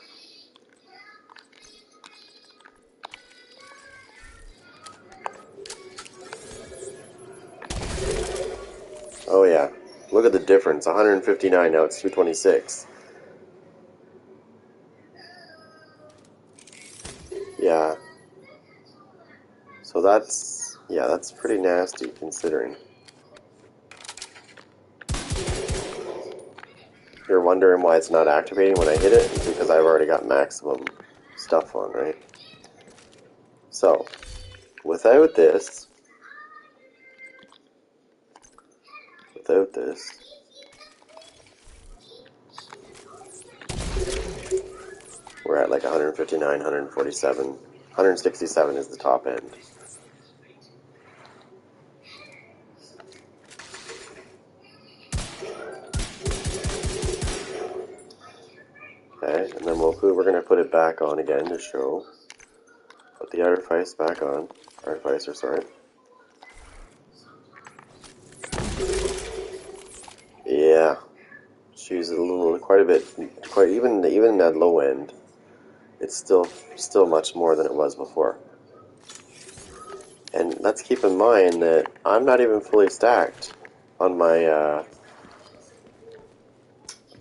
Oh yeah, look at the difference, 159, now it's 226. Yeah. So that's pretty nasty considering. You're wondering why it's not activating when I hit it? It's because I've already got maximum stuff on, right? So, without this, we're at like 159, 147, 167 is the top end. Okay, and then we're going to put it back on again to show. Put the artifice back on. Artificer, sorry. Yeah, she's quite a bit, even at low end, it's still much more than it was before. And let's keep in mind that I'm not even fully stacked on my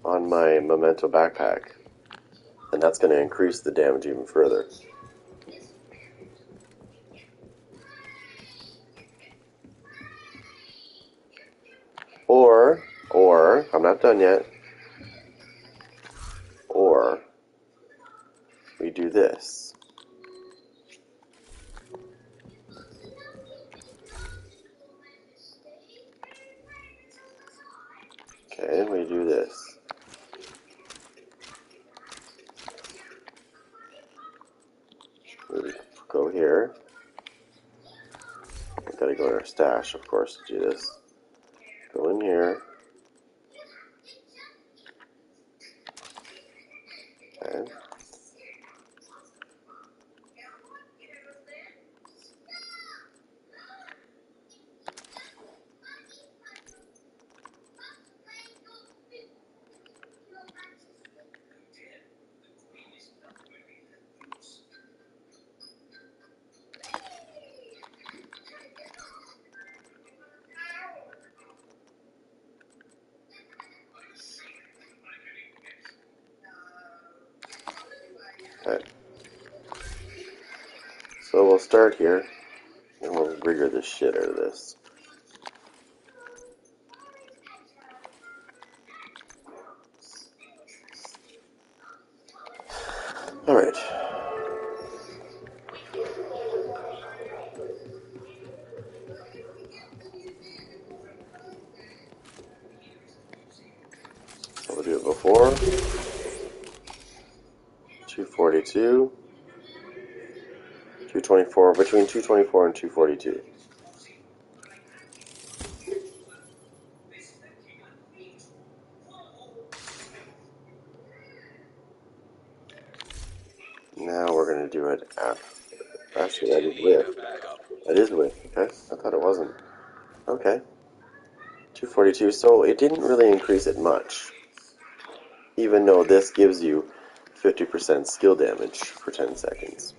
memento backpack, and that's going to increase the damage even further. Or, I'm not done yet, or we do this. Okay, we do this. We go here. We gotta go in our stash, of course, to do this. Go in here. Okay. So we'll start here, and we'll rigger the shit out of this. Alright. So we'll do it before. 242. 224, between 224 and 242. Now we're going to do it after. Actually, that is with. That is with. Okay. I thought it wasn't. Okay. 242. So it didn't really increase it much. Even though this gives you 50% skill damage for 10 seconds.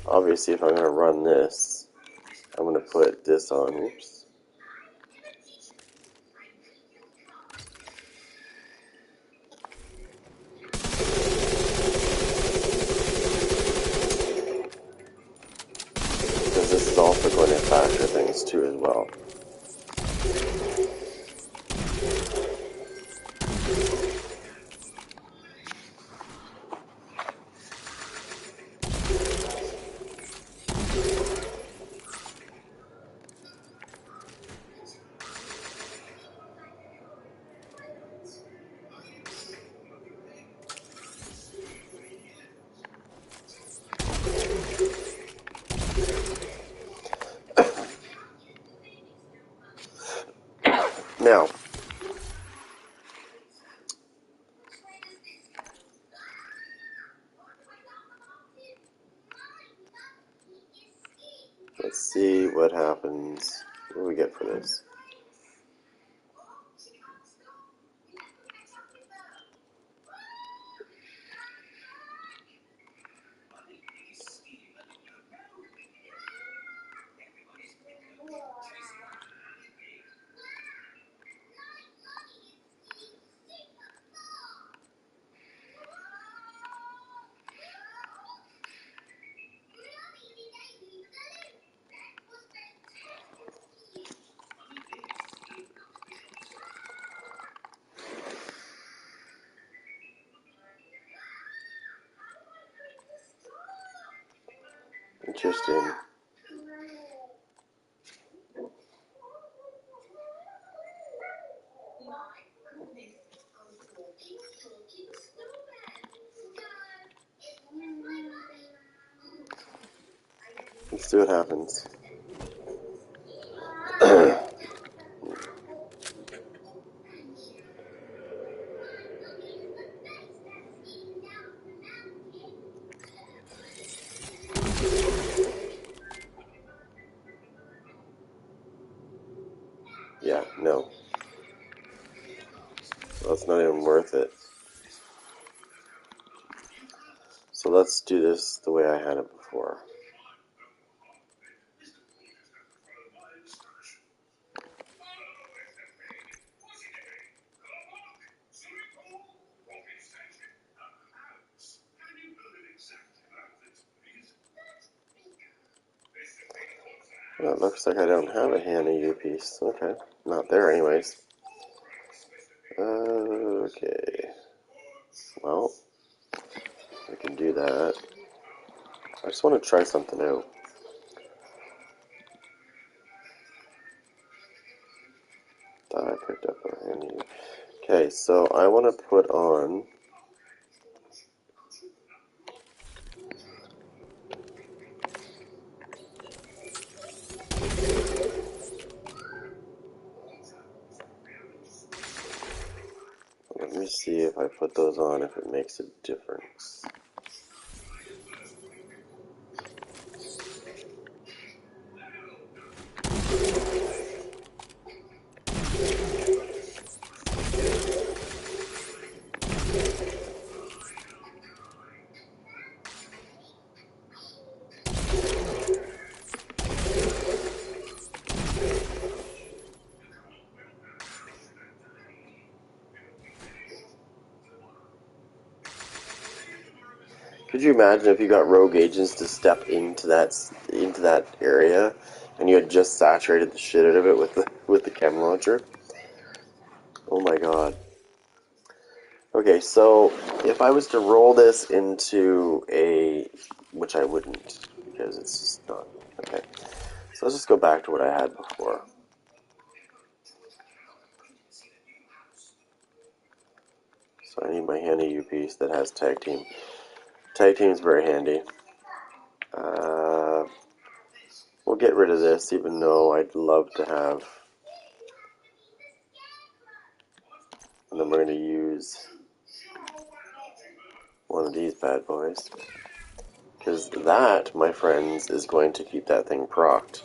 Obviously, if I'm going to run this, I'm going to put this on. Whoops. Because this is also going to factor things too as well. Now, let's see what happens. What do we get for this? Interesting. Let's see what happens. Yeah, no. That's not even worth it. So let's do this the way I had it before. Well, it looks like I don't have a Hannah U piece. Okay. Not there anyways. Okay. Well, I can do that. I just want to try something out. Thought I picked up a Hannah U. Okay, so I want to put on Let me see if I put those on, if it makes a difference. Could you imagine if you got rogue agents to step into that area, and you had just saturated the shit out of it with the chem launcher? Oh my god. Okay, so if I was to roll this into a, which I wouldn't, because it's just not, okay. So let's just go back to what I had before. So I need my handy U piece that has tag team. Tag team is very handy. We'll get rid of this, even though I'd love to have. And then we're going to use one of these bad boys. Because that, my friends, is going to keep that thing procced.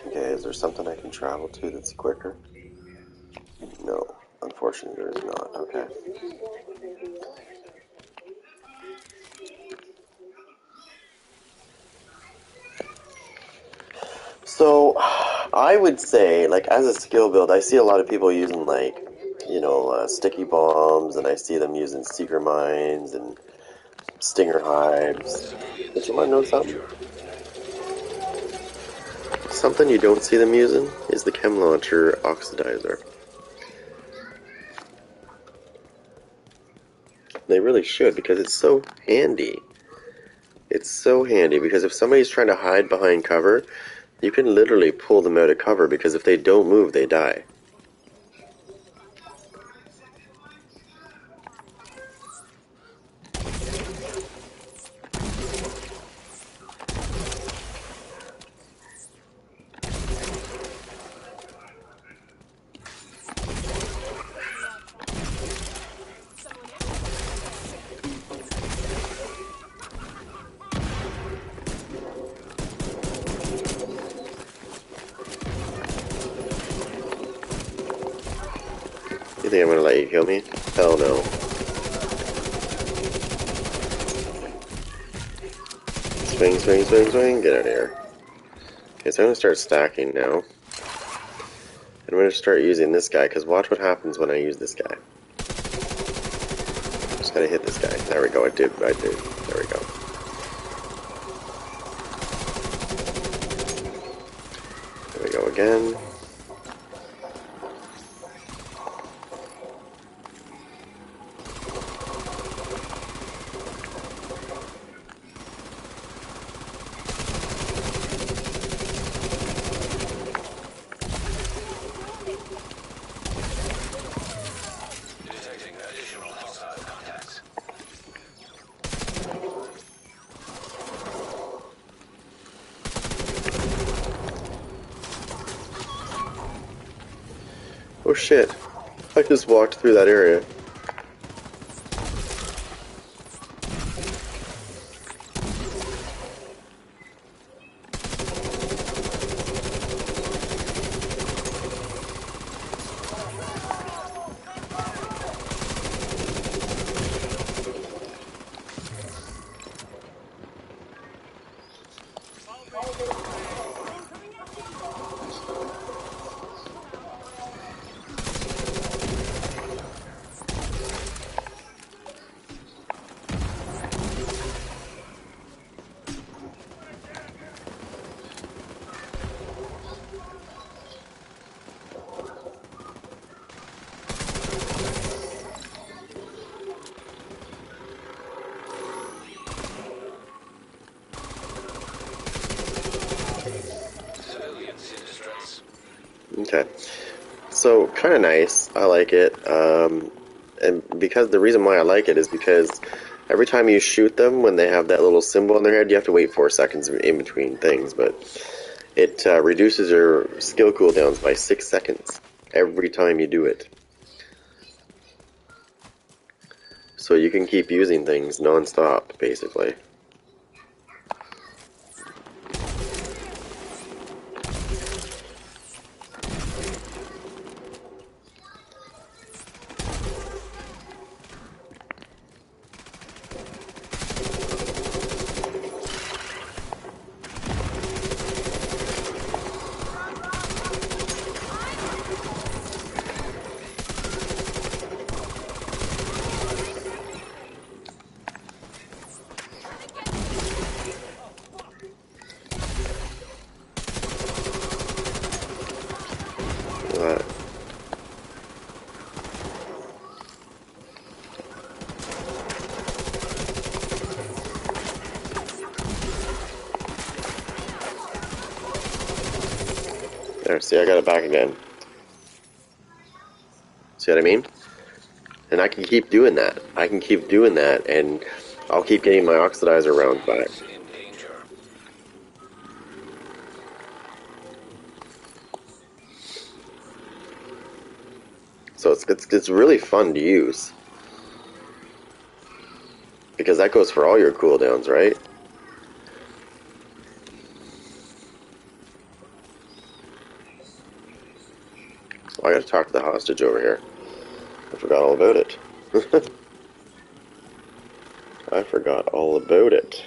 Okay, is there something I can travel to that's quicker? No, unfortunately there is not. Okay. So, I would say, like, as a skill build, I see a lot of people using, like, sticky bombs, and I see them using seeker mines and stinger hives. But you want to know something? Something you don't see them using is the chem launcher oxidizer. They really should, because it's so handy. It's so handy, because if somebody's trying to hide behind cover, you can literally pull them out of cover, because if they don't move, they die. You think I'm gonna let you kill me? Hell no. Swing, swing, swing, swing, get out of here. Okay, so I'm gonna start stacking now. And I'm gonna start using this guy, because watch what happens when I use this guy. Just gotta hit this guy. There we go, I did. There we go. There we go again. Detecting additional hostile contacts. Oh shit. I just walked through that area. Okay. So, kind of nice. I like it. And because the reason why I like it is because every time you shoot them, when they have that little symbol on their head, you have to wait 4 seconds in between things, but it reduces your skill cooldowns by 6 seconds every time you do it. So you can keep using things non-stop, basically. Uh, there, see, I got it back again. See what I mean? And I can keep doing that. I can keep doing that, and I'll keep getting my oxidizer rounds back. In danger. So it's really fun to use. Because that goes for all your cooldowns, right? Oh, I gotta talk to the hostage over here. I forgot all about it. I forgot all about it.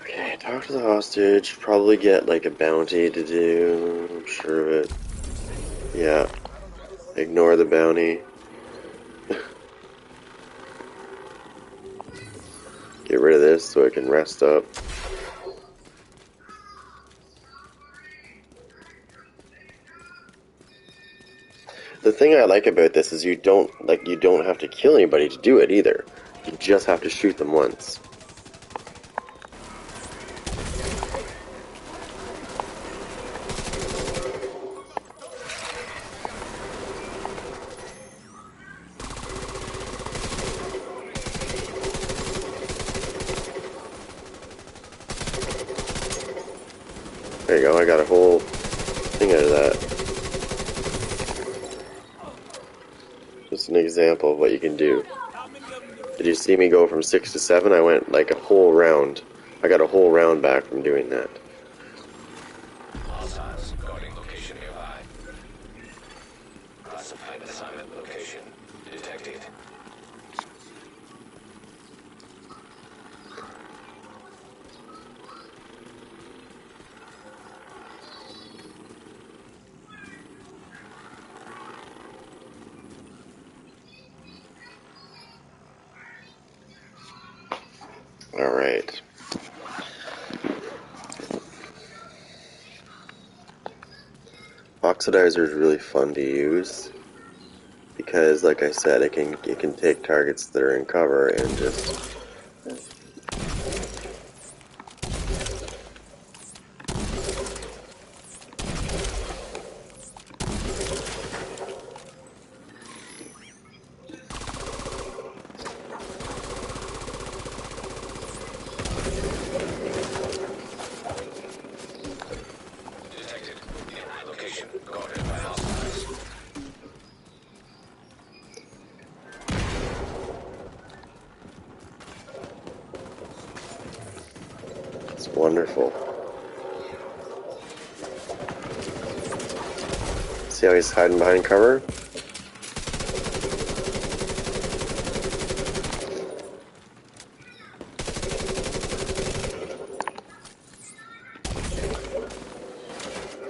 Okay, talk to the hostage. Probably get like a bounty to do. I'm sure of it. Yeah. Ignore the bounty. Get rid of this so I can rest up. The thing I like about this is you don't have to kill anybody to do it either. You just have to shoot them once. There you go, I got a whole thing out of that. Just an example of what you can do. Did you see me go from 6 to 7? I went like a whole round. I got a whole round back from doing that. Hostiles guarding location nearby. Classified assignment location detected. Alright. Oxidizer is really fun to use because, like I said, it can take targets that are in cover and just Detected. In location guarded by hostiles. it's wonderful. See how he's hiding behind cover?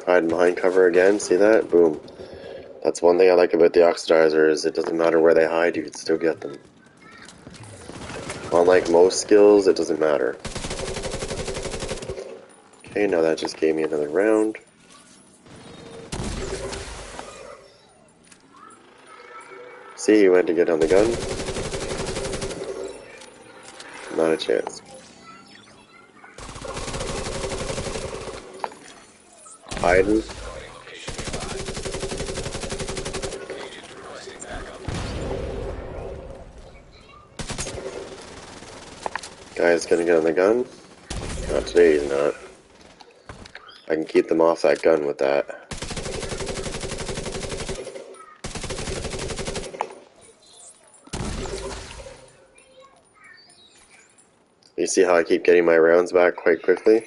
Hiding behind cover again, see that? Boom. That's one thing I like about the oxidizer is it doesn't matter where they hide, you can still get them. Unlike most skills, it doesn't matter. Okay, now that just gave me another round. see, he went to get on the gun. Not a chance. Hiding. Guy's gonna get on the gun. Not today, he's not. I can keep them off that gun with that. You see how I keep getting my rounds back quite quickly?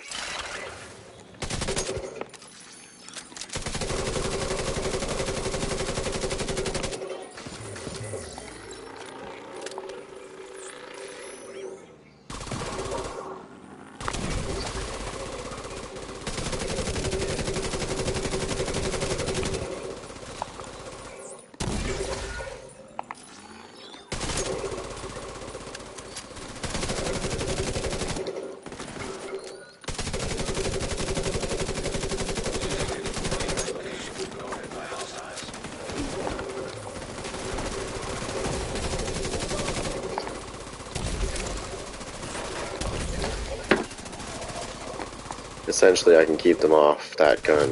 Essentially, I can keep them off that gun.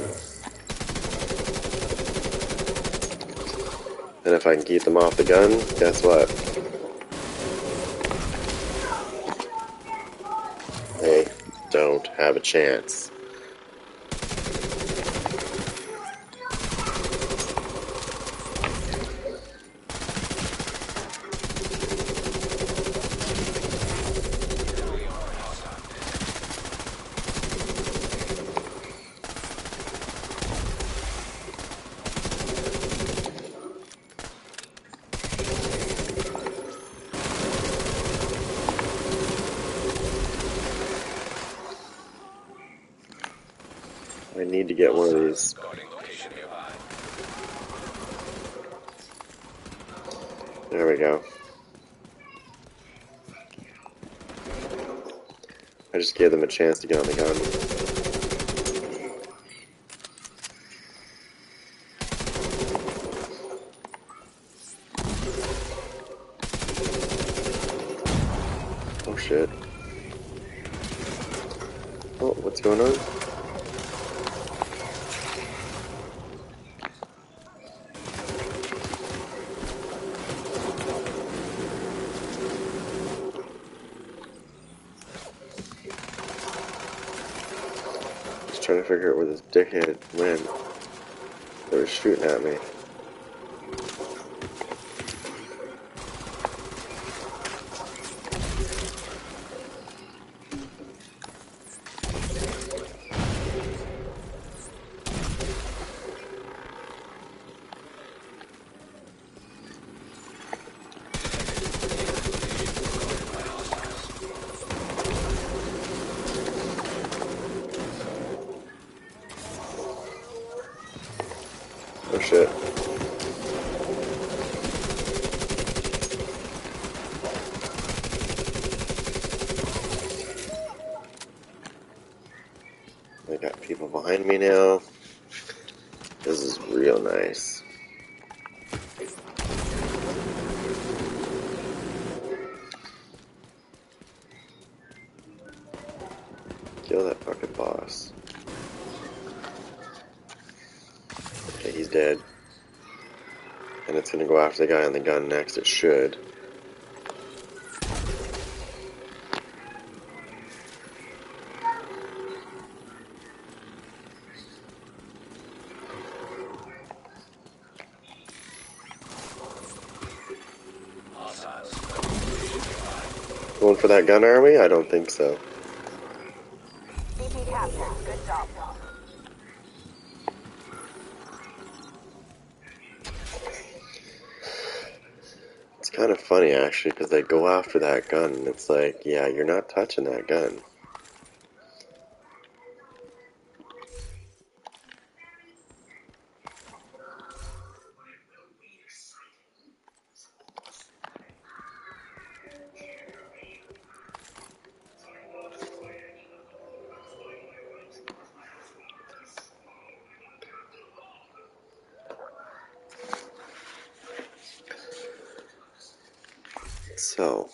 And if I can keep them off the gun, guess what? They don't have a chance. I need to get one of these. There we go. I just gave them a chance to get on the gun. Oh shit. Oh, what's going on? Just trying to figure out where this dickhead went. They were shooting at me. Oh shit. I got people behind me now. This is real nice. Kill that fucking boss. Okay, he's dead. And it's gonna go after the guy on the gun next, it should. Going for that gun, are we? I don't think so. CP captured. Good job. It's kind of funny, actually, because they go after that gun, and it's like, yeah, you're not touching that gun. So,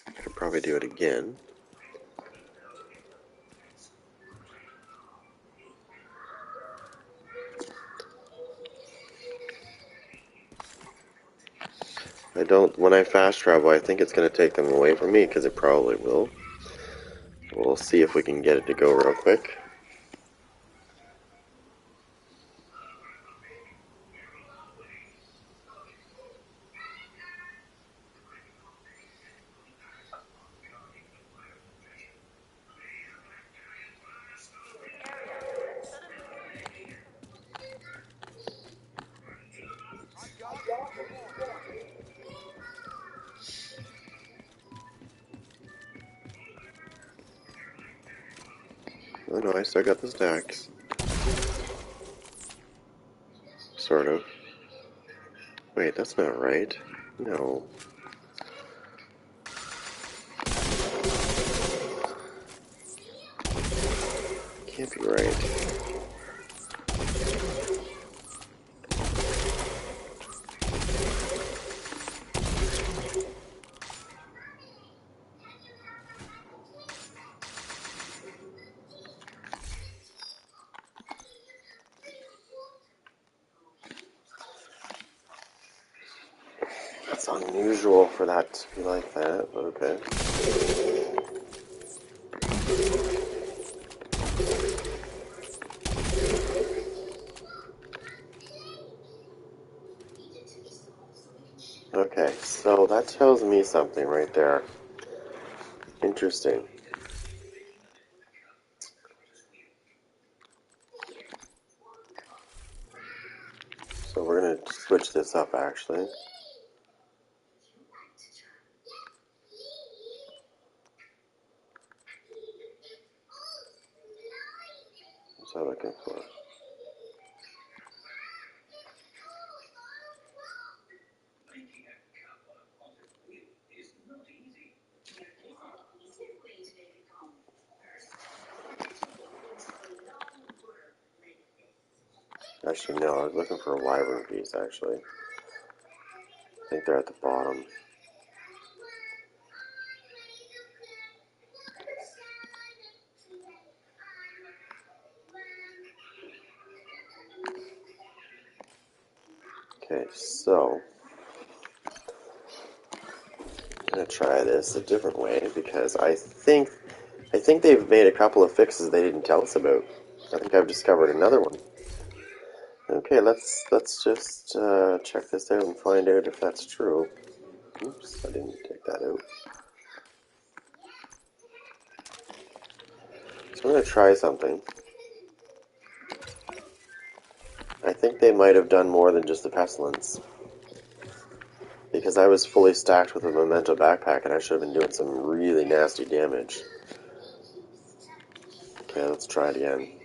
I could probably do it again. When I fast travel, I think it's going to take them away from me, because it probably will. We'll see if we can get it to go real quick. I've got it. Come on. Oh no, I still got the stacks. Sort of. Wait, that's not right. No. Can't be right. That's unusual for that to be like that, but okay. Okay, so that tells me something right there. Interesting. So we're gonna switch this up actually. What's I looking for? Actually, no, I was looking for a wyvern piece, actually. I think they're at the bottom. Okay, so I'm gonna try this a different way because I think they've made a couple of fixes they didn't tell us about. I think I've discovered another one. Okay, let's just check this out and find out if that's true. Oops, I didn't take that out. So I'm gonna try something. I think they might have done more than just the pestilence. Because I was fully stacked with a memento backpack and I should have been doing some really nasty damage. Okay, let's try it again.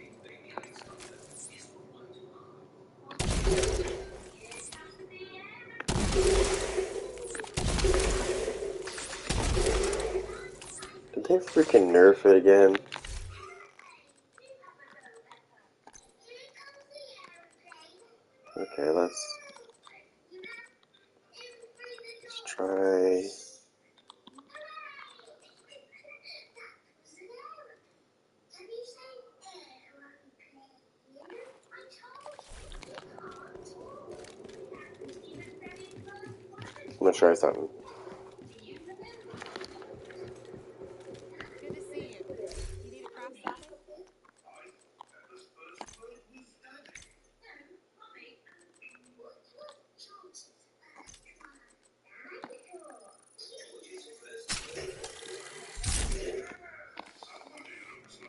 Did they freaking nerf it again? Okay, let's try. I'm gonna try something. Good to see you. You need to craft something?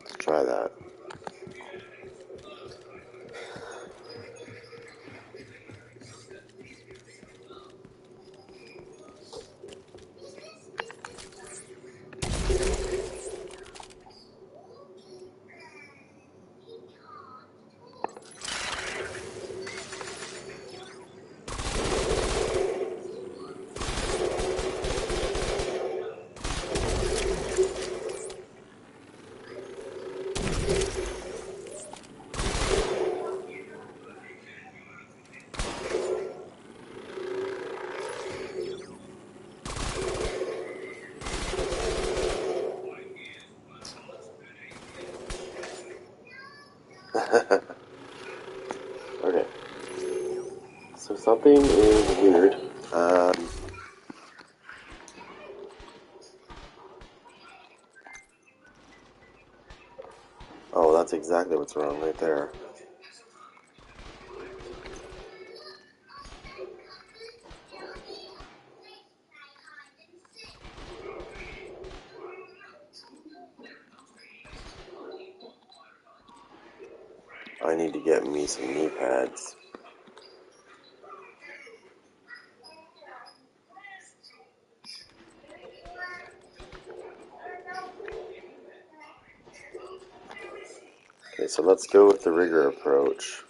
Let's try that. Okay. So something is weird. Oh, that's exactly what's wrong right there. I need to get me some knee pads. Okay, so let's go with the rigor approach.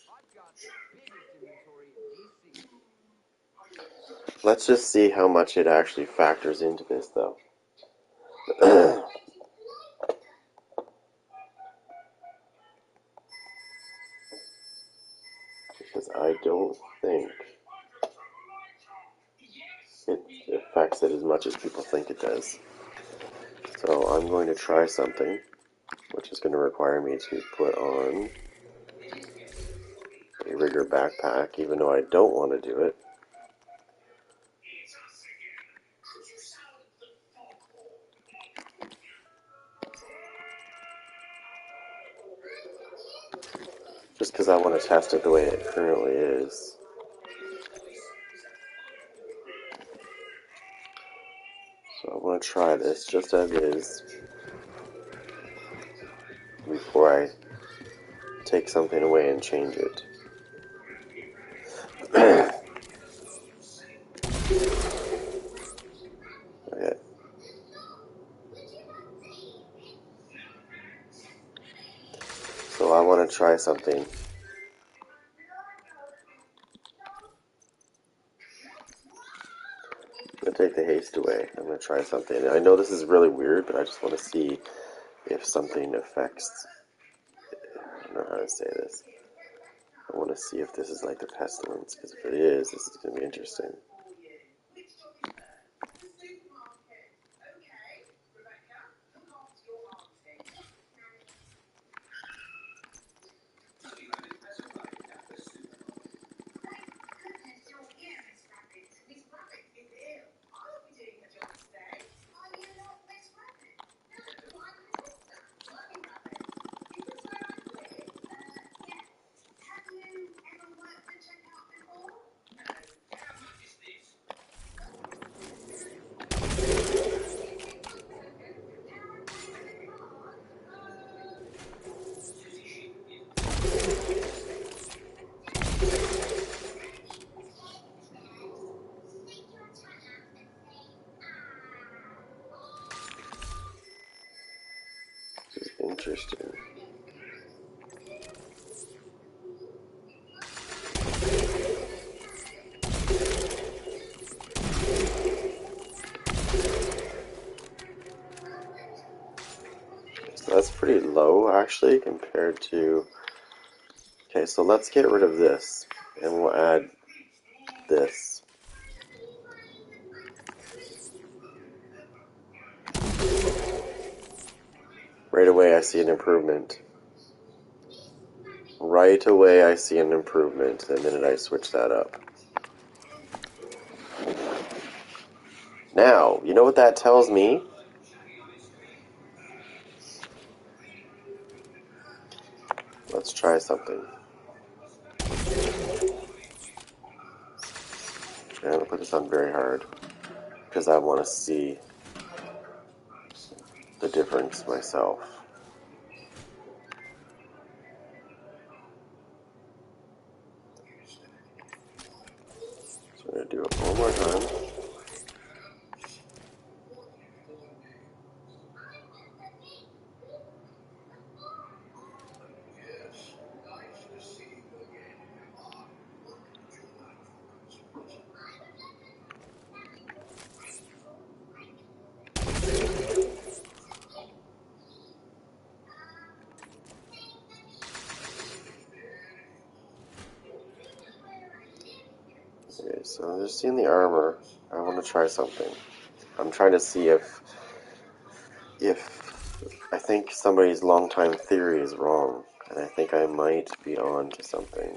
I've got the biggest inventory in DC. Let's just see how much it actually factors into this, though. Because I don't think it affects it as much as people think it does. So I'm going to try something, which is going to require me to put on a rigger backpack, even though I don't want to do it. Just because I want to test it the way it currently is. So I want to try this just as is before I take something away and change it. Okay. So I want to try something. I'm going to take the haste away. I'm going to try something. I know this is really weird, but I just want to see if something affects... I don't know how to say this. I want to see if this is like the pestilence, because if it is, this is going to be interesting. This is interesting. So that's pretty low, actually, compared to... Okay, so let's get rid of this, and we'll add this. Right away, I see an improvement. Right away, I see an improvement the minute I switch that up. Now, you know what that tells me? Let's try something. I'm going to put this on very hard, because I want to see the difference myself. So I'm going to do it one more time. So just seeing the armor, I want to try something. I'm trying to see if I think somebody's longtime theory is wrong, and I think I might be on to something.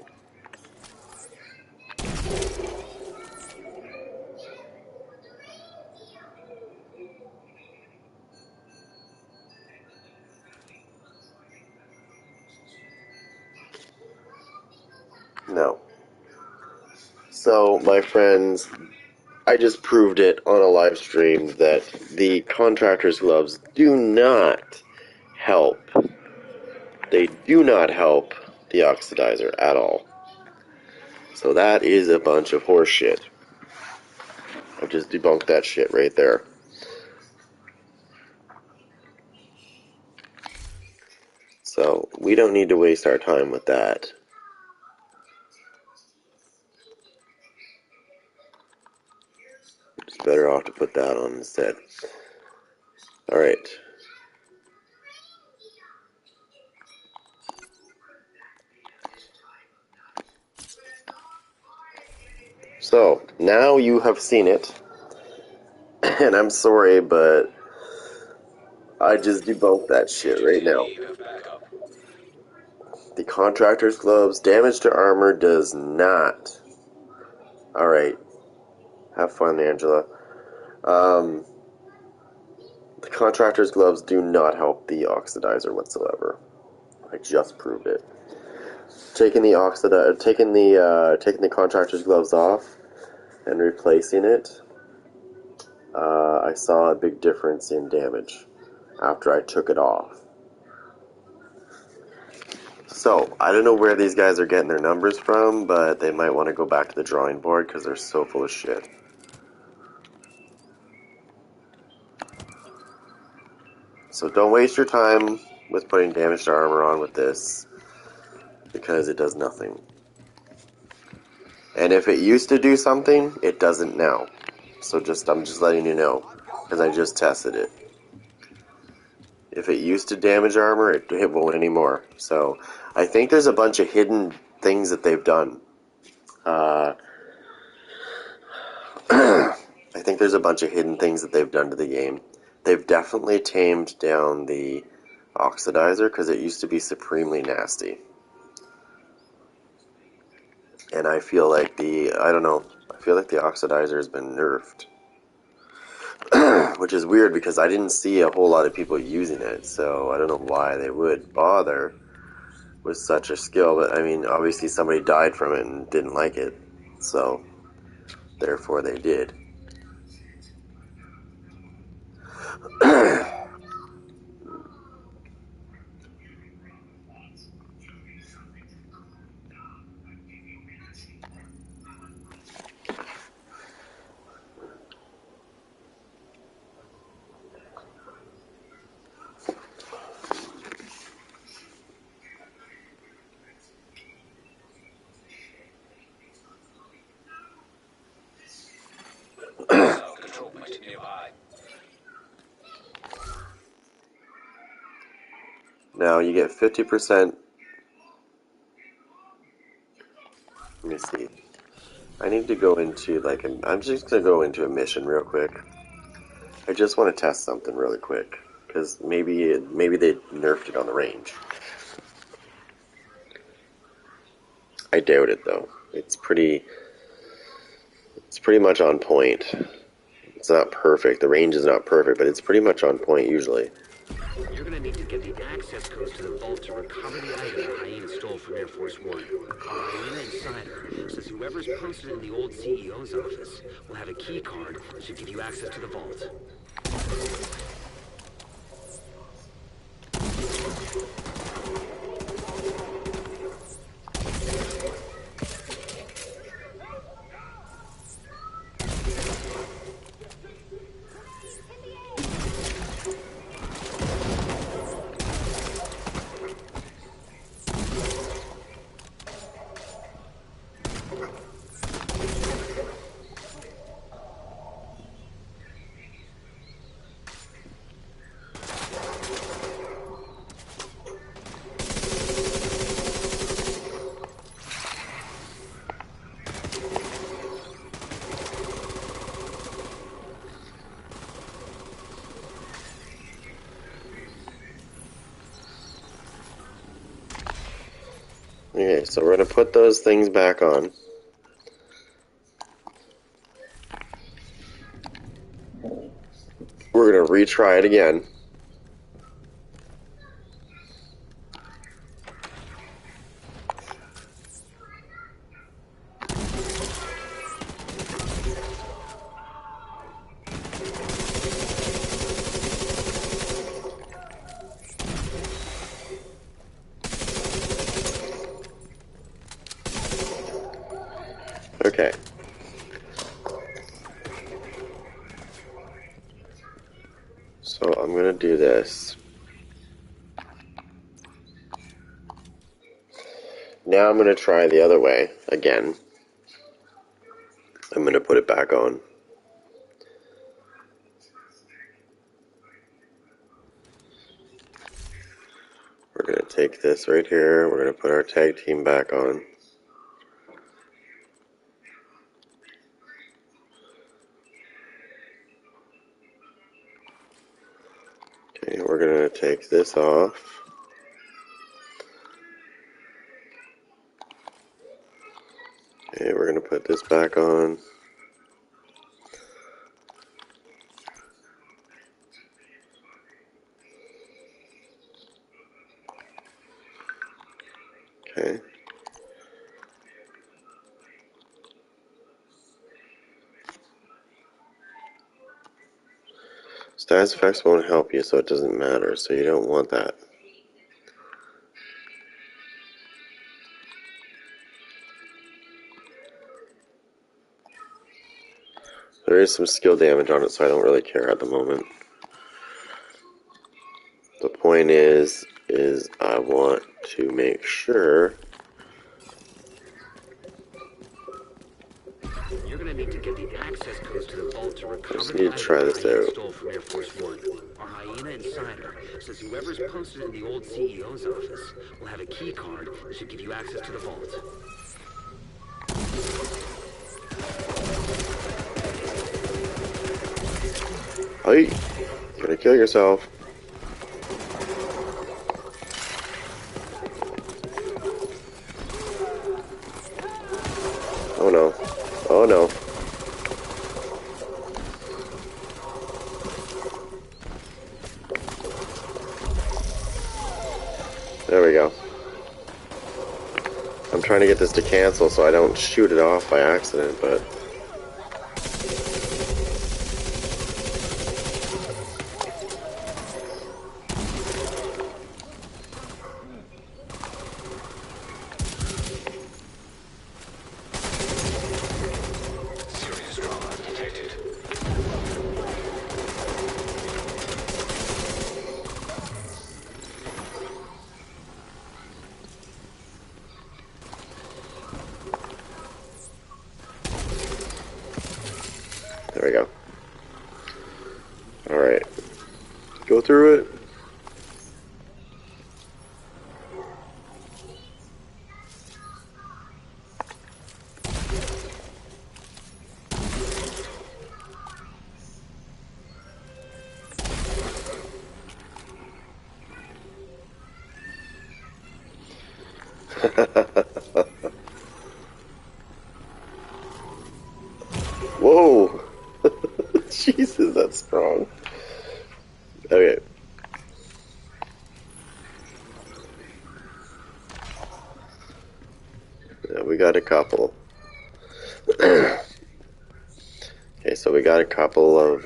No. So, my friends, I just proved it on a live stream that the contractor's gloves do not help. They do not help the oxidizer at all. So that is a bunch of horse shit. I just debunked that shit right there. So we don't need to waste our time with that. It's better off to put that on instead. Alright. So, now you have seen it. And I'm sorry, but I just debunked that shit right now. The contractor's gloves, damage to armor does not. Alright. Have fun, Angela. The contractor's gloves do not help the oxidizer whatsoever. I just proved it. Taking the contractor's gloves off and replacing it, I saw a big difference in damage after I took it off. So, I don't know where these guys are getting their numbers from, but they might want to go back to the drawing board because they're so full of shit. So don't waste your time with putting damaged armor on with this, because it does nothing. And if it used to do something, it doesn't now. So I'm just letting you know, because I just tested it. If it used to damage armor, it won't anymore. So I think there's a bunch of hidden things that they've done. I think there's a bunch of hidden things that they've done to the game. They've definitely tamed down the oxidizer, because it used to be supremely nasty. And I feel like the oxidizer has been nerfed. Which is weird, because I didn't see a whole lot of people using it, so I don't know why they would bother with such a skill. But I mean, obviously somebody died from it and didn't like it, so therefore they did. Control point nearby. Now you get 50%. Let me see. I need to go into I'm just gonna go into a mission real quick. I just want to test something really quick, because maybe they nerfed it on the range. I doubt it though. It's pretty much on point. It's not perfect. The range is not perfect, but it's pretty much on point usually. You're gonna need to get the access codes to the vault to recover the item Hyena stole from Air Force One. The Hyena Insider says whoever's posted in the old CEO's office will have a key card that should give you access to the vault. Okay, so we're gonna put those things back on. We're gonna retry it again. Okay. So I'm gonna do this. Now I'm gonna try the other way again. I'm gonna put it back on. We're gonna take this right here. We're gonna put our tag team back on. Okay, we're gonna take this off. Okay, we're gonna put this back on. Okay. Status effects won't help you, so it doesn't matter, so you don't want that. There is some skill damage on it, so I don't really care at the moment. The point is I want to make sure. You're gonna need to get the access codes to the vault to recover Just the need to try item this Hyena out. stole from Air Force One. Our Hyena Insider says whoever's posted in the old CEO's office will have a key card that should give you access to the vault. Hey, you're gonna kill yourself. Oh no. Oh no. There we go. I'm trying to get this to cancel so I don't shoot it off by accident, but... Serious trauma detected. There we go. Alright. Go through it. Whoa! Jesus, that's strong. Okay. Yeah, we got a couple. Okay, so we got a couple of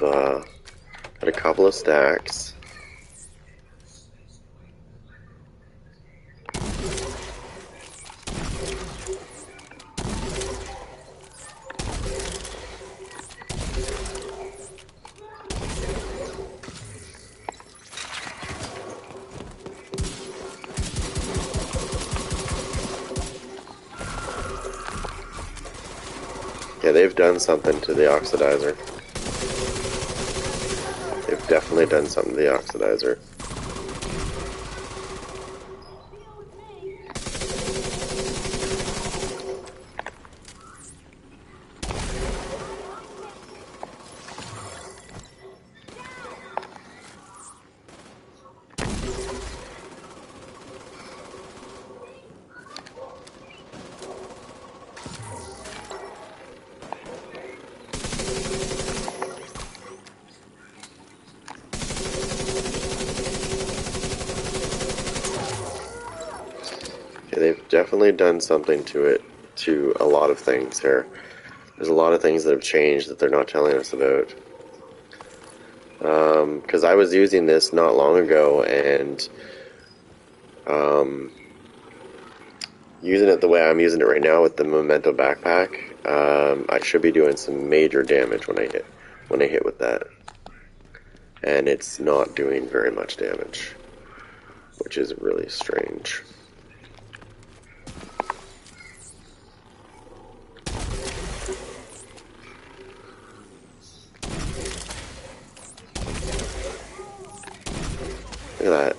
stacks. Yeah, they've done something to the oxidizer. They've definitely done something to the oxidizer. they've definitely done something to it, to a lot of things here. There's a lot of things that have changed that they're not telling us about. Because I was using this not long ago, and using it the way I'm using it right now with the Memento backpack, I should be doing some major damage when I hit with that. And it's not doing very much damage, which is really strange. Look at that.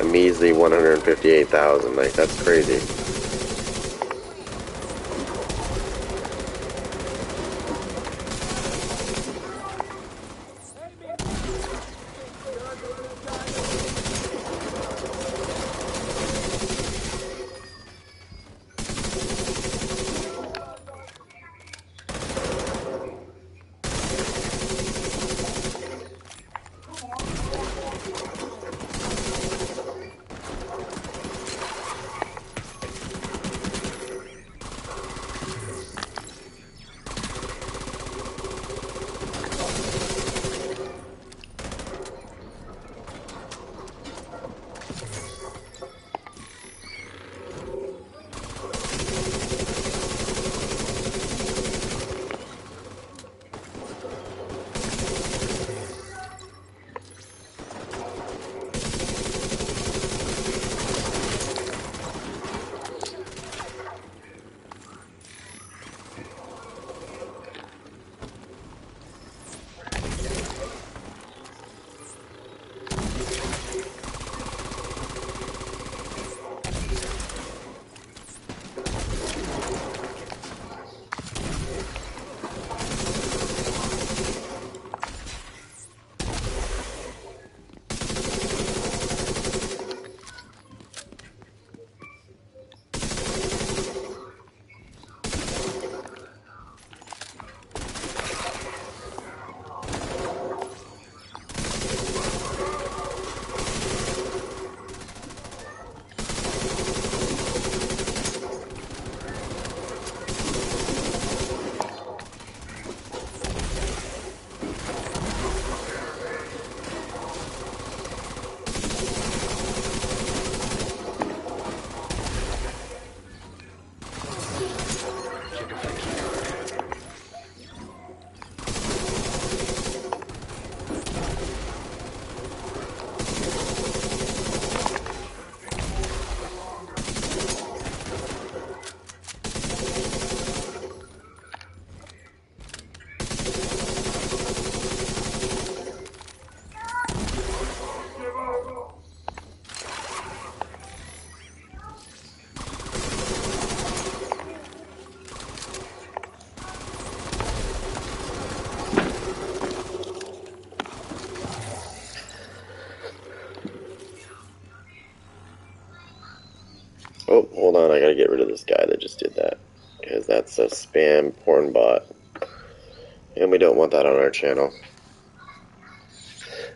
A measly 158,000, like, that's crazy. Oh, hold on, I gotta get rid of this guy that just did that, because that's a spam porn bot, and we don't want that on our channel.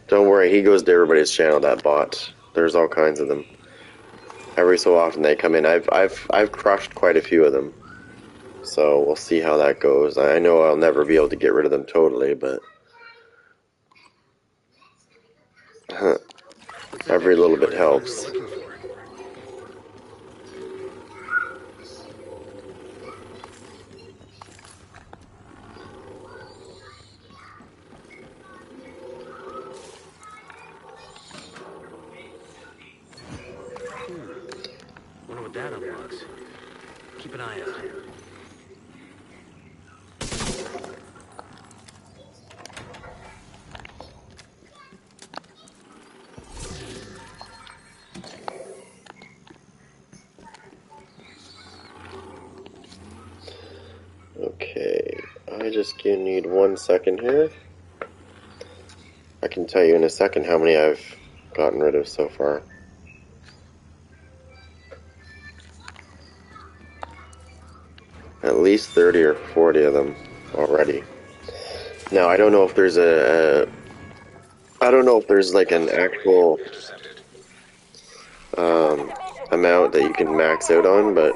Don't worry, he goes to everybody's channel, that bot. There's all kinds of them. Every so often they come in. I've crushed quite a few of them, so we'll see how that goes. I know I'll never be able to get rid of them totally, but every little bit helps. Wonder what that unlocks. Keep an eye out. Okay, I just need 1 second here. I can tell you in a second how many I've gotten rid of so far. At least 30 or 40 of them already. Now, I don't know if there's I don't know if there's like an actual amount that you can max out on, but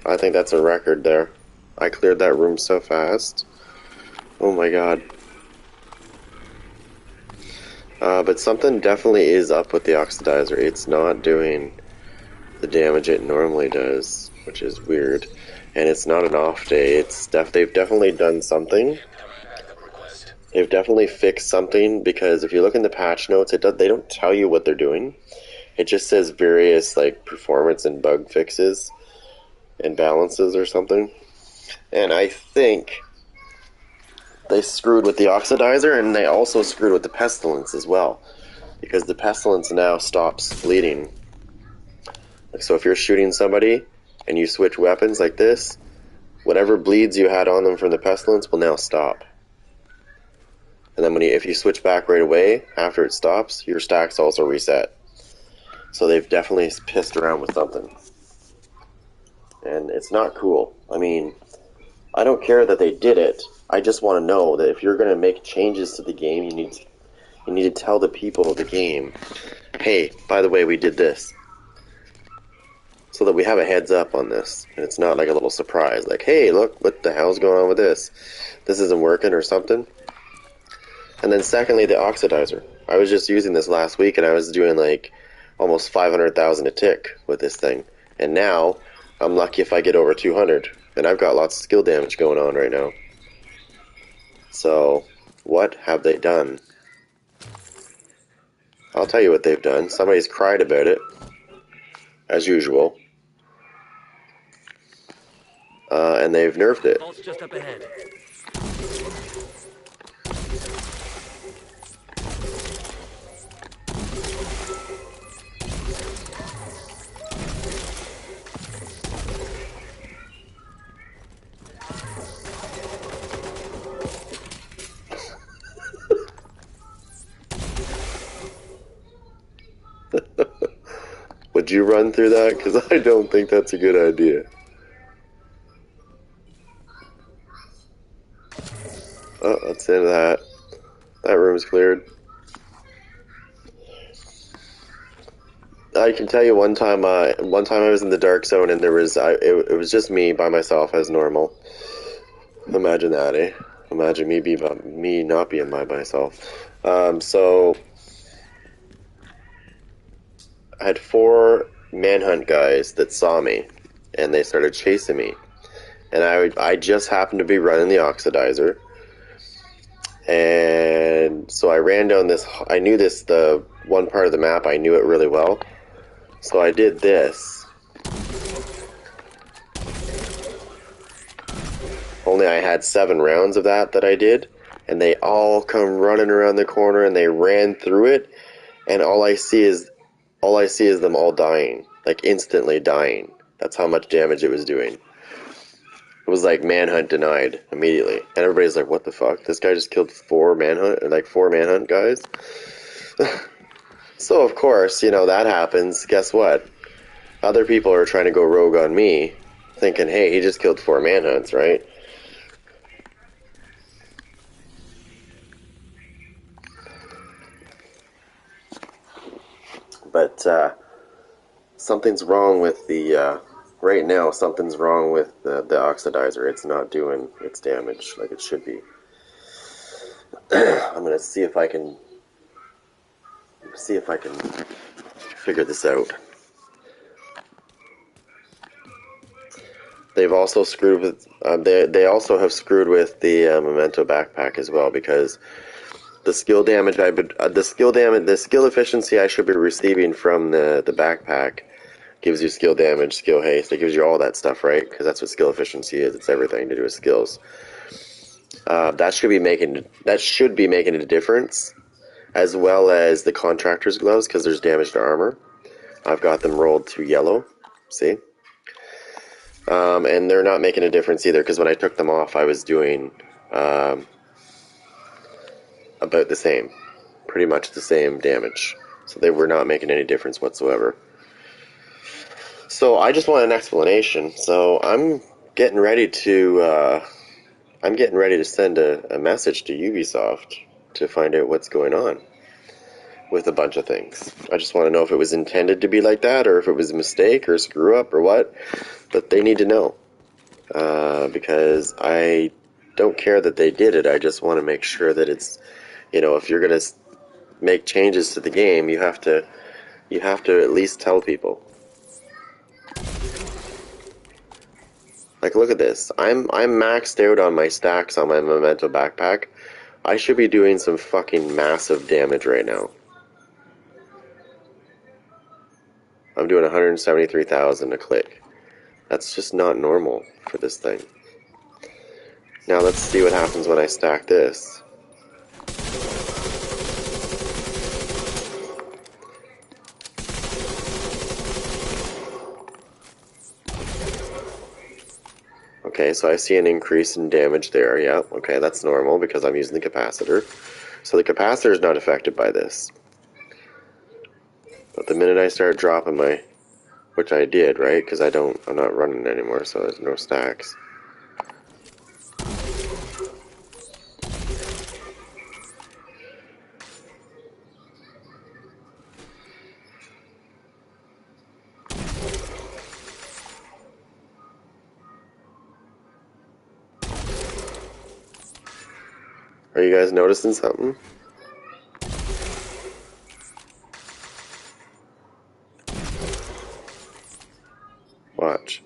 I think that's a record there. I cleared that room so fast. Oh my god. But something definitely is up with the oxidizer. It's not doing the damage it normally does, which is weird. And it's not an off day. They've definitely done something. They've definitely fixed something, because if you look in the patch notes, they don't tell you what they're doing. It just says various like performance and bug fixes and balances or something. And I think they screwed with the oxidizer, and they also screwed with the pestilence as well, because the pestilence now stops bleeding. Like, so if you're shooting somebody and you switch weapons like this, whatever bleeds you had on them from the pestilence will now stop. And then if you switch back right away after it stops, your stacks also reset. So they've definitely pissed around with something, and it's not cool. I mean, I don't care that they did it. I just want to know that if you're going to make changes to the game, you need to tell the people of the game, hey, by the way, we did this, so that we have a heads up on this, and it's not like a little surprise, like, hey, look, what the hell's going on with this? This isn't working or something. And then secondly, the oxidizer. I was just using this last week, and I was doing like almost 500,000 a tick with this thing, and now I'm lucky if I get over 200, and I've got lots of skill damage going on right now. So, what have they done? I'll tell you what they've done. Somebody's cried about it, as usual, and they've nerfed it. Vault's just up ahead. Would you run through that? Because I don't think that's a good idea. Oh, that's the end of that. That room's cleared. I can tell you one time I was in the dark zone, and it was just me by myself as normal. Imagine that, eh? Imagine me not being by myself. So I had 4 manhunt guys that saw me, and they started chasing me. And I just happened to be running the oxidizer, and so I ran down this. I knew the one part of the map. I knew it really well, so I did this. Only I had 7 rounds of that I did, and they all come running around the corner, and they ran through it, and all I see is them all dying, like instantly dying. That's how much damage it was doing. It was like manhunt denied immediately, and everybody's like, "What the fuck? This guy just killed 4 manhunt guys." So of course, that happens. Guess what? Other people are trying to go rogue on me, thinking, "Hey, he just killed 4 manhunts, right?" But something's wrong with the. Right now, something's wrong with the oxidizer. It's not doing its damage like it should be. I'm gonna see if I can figure this out. They've also screwed with. They also have screwed with the Memento backpack as well, because the skill damage the skill efficiency I should be receiving from the backpack gives you skill damage, skill haste. It gives you all that stuff, right? Because that's what skill efficiency is. It's everything to do with skills. That should be making a difference, as well as the contractor's gloves, because there's damage to armor. I've got them rolled to yellow. See? And they're not making a difference either, because when I took them off, I was doing about the same. Pretty much the same damage. So they were not making any difference whatsoever. So I just want an explanation. So I'm getting ready to send a message to Ubisoft to find out what's going on with a bunch of things. I just want to know if it was intended to be like that, or if it was a mistake, or a screw up, or what. But they need to know. Because I don't care that they did it. I just want to make sure that it's, if you're going to make changes to the game, you have to at least tell people. Like, look at this. I'm maxed out on my stacks on my Memento backpack. I should be doing some fucking massive damage right now. I'm doing 173,000 a click. That's just not normal for this thing. Now let's see what happens when I stack this. Okay, so I see an increase in damage there. Yeah, okay, that's normal because I'm using the capacitor. So the capacitor is not affected by this. But the minute I start dropping my, which I did, right? Because I'm not running anymore, so there's no stacks. Are you guys noticing something? Watch.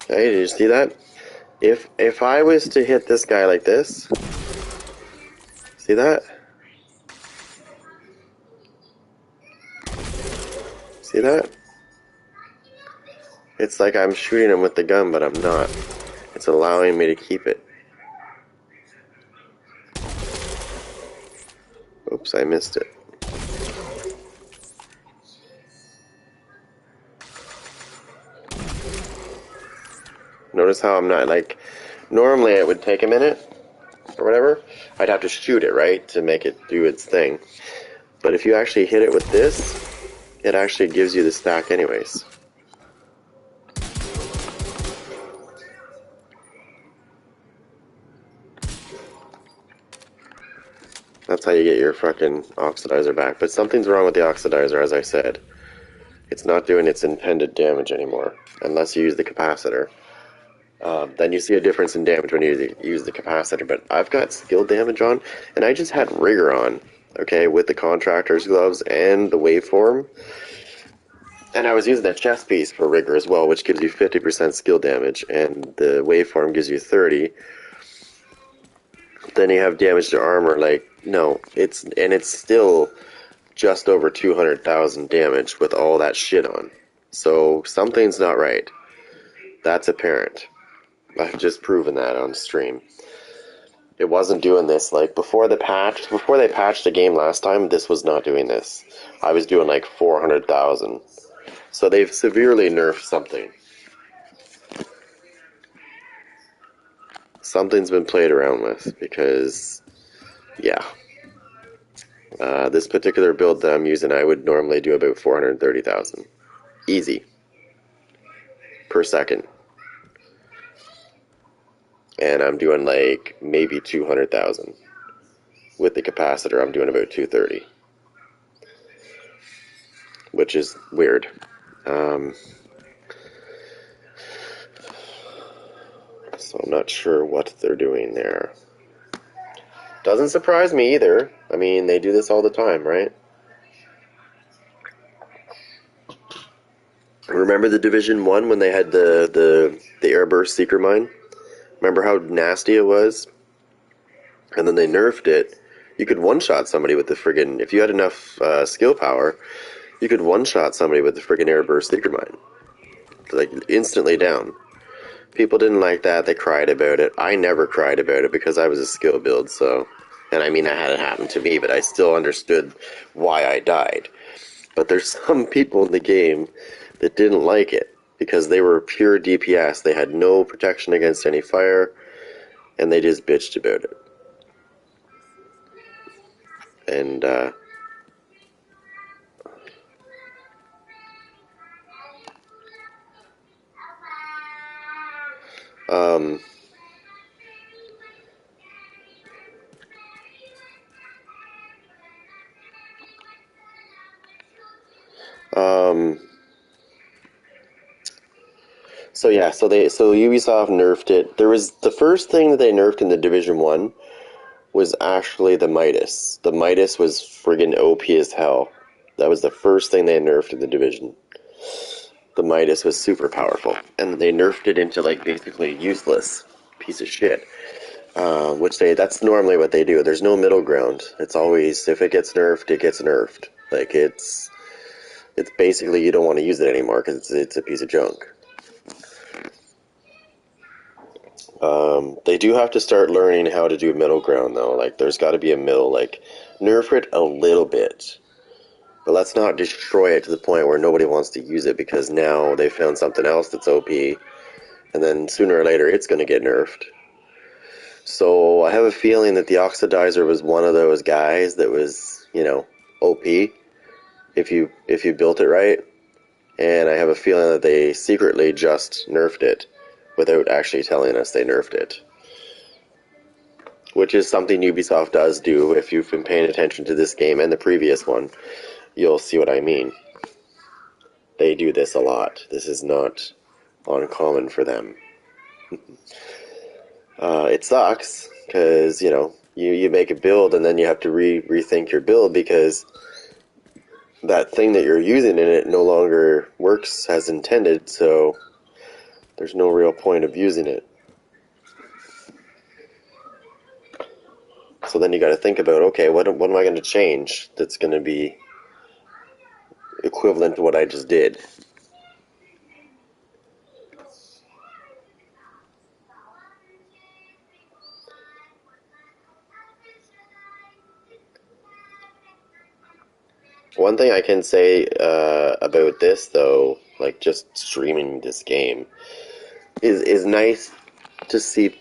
Hey, did you see that? If I was to hit this guy like this, see that? See that? It's like I'm shooting him with the gun, but I'm not. It's allowing me to keep it. Oops, I missed it. Notice how I'm not, like, normally it would take a minute, or whatever. I'd have to shoot it, right, to make it do its thing. But if you actually hit it with this, it actually gives you the stack anyways. That's how you get your fucking oxidizer back. But something's wrong with the oxidizer, as I said. It's not doing its intended damage anymore, unless you use the capacitor. Then you see a difference in damage when you use the capacitor. But I've got skill damage on, and I just had rigor on, okay, with the contractor's gloves and the waveform. And I was using a chest piece for rigor as well, which gives you 50% skill damage, and the waveform gives you 30. Then you have damage to armor, like, no, it's still just over 200,000 damage with all that shit on. So something's not right. That's apparent. I've just proven that on stream. It wasn't doing this. Like, before they patched the game last time, this was not doing this. I was doing like 400,000. So they've severely nerfed something. Something's been played around with, because, yeah. This particular build that I'm using, I would normally do about 430,000. Easy. Per second. And I'm doing like maybe 200,000. With the capacitor, I'm doing about 230. Which is weird. So I'm not sure what they're doing there. Doesn't surprise me either. I mean, they do this all the time, right? Remember the Division 1 when they had the airburst seeker mine? Remember how nasty it was? And then they nerfed it. You could one-shot somebody with the friggin'... If you had enough skill power, you could one-shot somebody with the friggin' airburst seeker mine. Like, instantly down. People didn't like that. They cried about it. I never cried about it because I was a skill build, so... And I mean, I had it happen to me, but I still understood why I died. But there's some people in the game that didn't like it because they were pure DPS. They had no protection against any fire, and they just bitched about it. And, so yeah, so Ubisoft nerfed it. There was the first thing that they nerfed in the Division 1 was actually the Midas. The Midas was friggin' OP as hell. That was the first thing they nerfed in the Division. The Midas was super powerful, and they nerfed it into like basically useless piece of shit. That's normally what they do. There's no middle ground. It's always, if it gets nerfed, it gets nerfed. Like, it's basically, you don't want to use it anymore because it's a piece of junk. They do have to start learning how to do middle ground, though. Like, there's got to be a middle, like, nerf it a little bit. But let's not destroy it to the point where nobody wants to use it because now they found something else that's OP, and then sooner or later it's going to get nerfed. So I have a feeling that the Oxidizer was one of those guys that was, OP if you built it right. And I have a feeling that they secretly just nerfed it without actually telling us they nerfed it. Which is something Ubisoft does do. If you've been paying attention to this game and the previous one, you'll see what I mean. They do this a lot. This is not uncommon for them. It sucks, because, you make a build and then you have to rethink your build because that thing that you're using in it no longer works as intended, so there's no real point of using it. So then you got to think about, okay, what am I going to change that's going to be equivalent to what I just did? One thing I can say about this, though, like just streaming this game, is nice to see,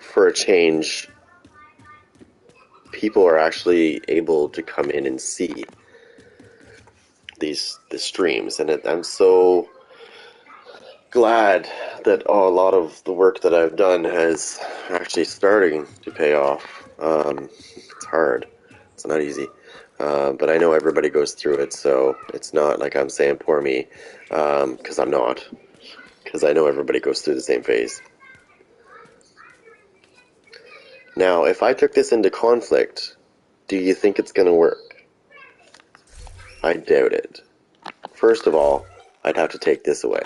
for a change, people are actually able to come in and see the streams, and I'm so glad that a lot of the work that I've done has actually starting to pay off. It's hard. It's not easy. But I know everybody goes through it, so it's not like I'm saying poor me, because I'm not. Because I know everybody goes through the same phase. Now, if I took this into conflict, do you think it's going to work? I doubt it. First of all, I'd have to take this away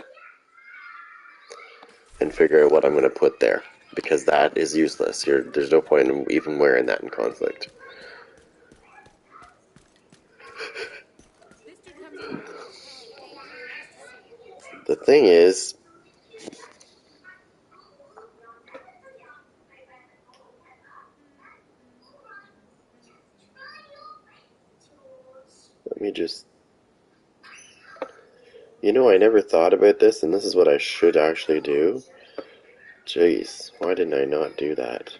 and figure out what I'm going to put there, because that is useless. There's no point in even wearing that in conflict. The thing is, Let me just... You know, I never thought about this, and this is what I should actually do. Jeez, why didn't I not do that?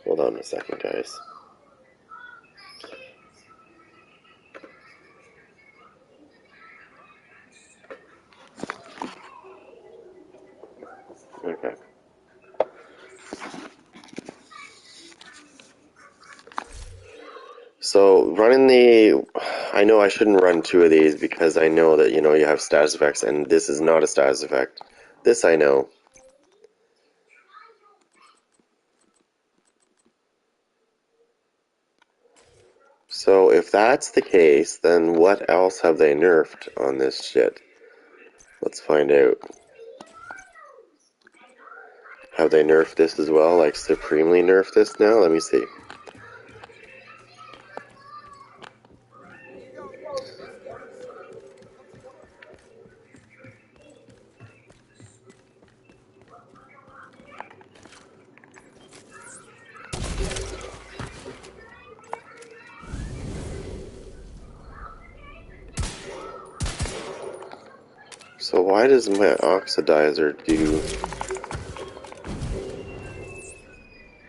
Hold on a second, guys. Okay. So, running the... I know I shouldn't run two of these because I know that, you know, you have status effects, and this is not a status effect. This I know. So, if that's the case, then what else have they nerfed on this shit? Let's find out. Have they nerfed this as well? Like, supremely nerfed this now? Let me see. So why does my oxidizer do...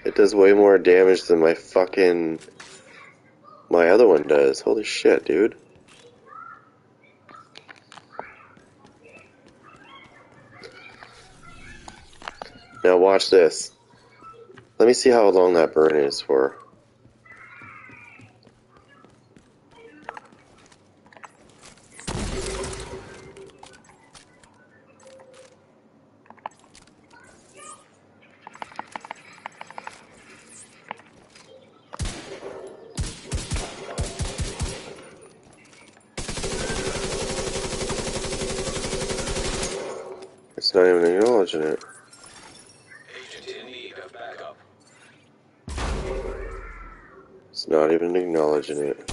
It does way more damage than my fucking... My other one does. Holy shit, dude. Now watch this. Let me see how long that burn is for. It's not even acknowledging it. Agent in need of backup. It's not even acknowledging it.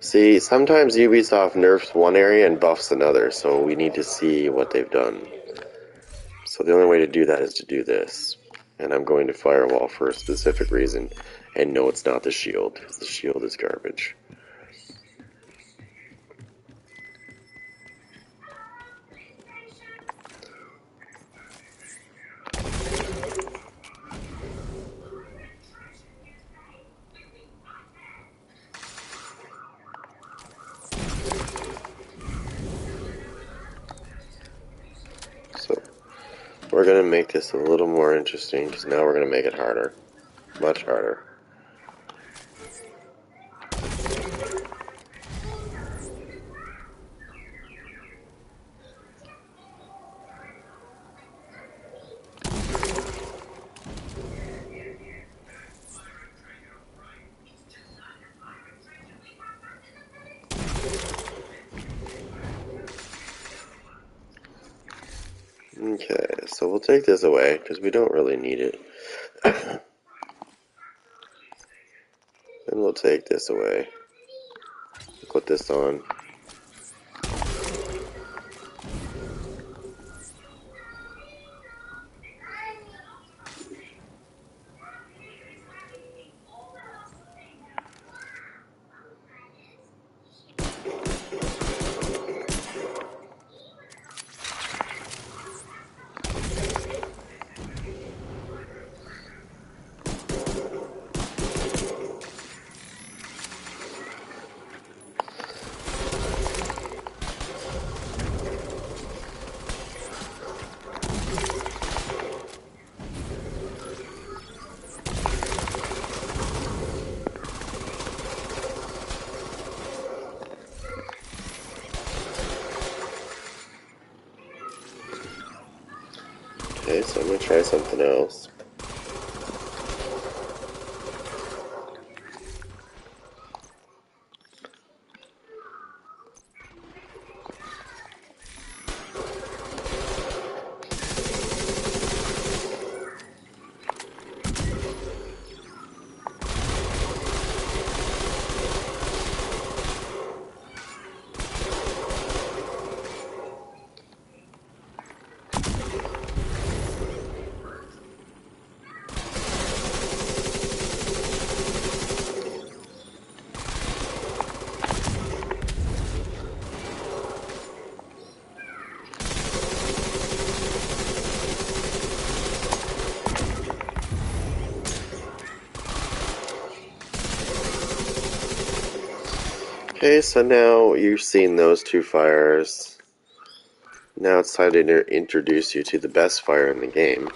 See, sometimes Ubisoft nerfs one area and buffs another, so we need to see what they've done. So the only way to do that is to do this. And I'm going to Firewall for a specific reason. And no, it's not the shield, because the shield is garbage. So, we're going to make this a little more interesting, because now we're going to make it harder. Much harder. Okay, so we'll take this away, because we don't really need it. And we'll take this away. Put this on. Okay, so I'm going to try something else. Okay, so now you've seen those two fires. Now it's time to introduce you to the best fire in the game.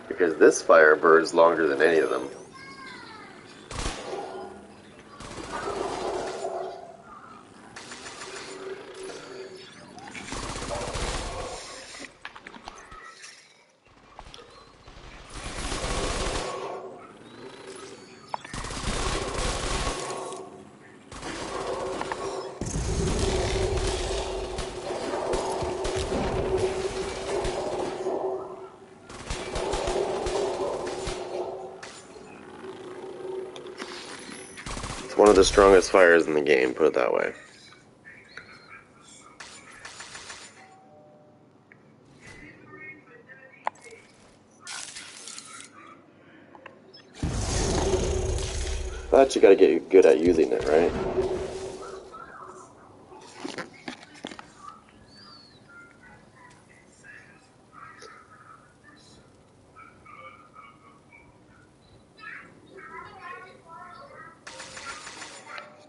Because this fire burns longer than any of them. It's one of the strongest fires in the game, put it that way. But you gotta get good at using it, right?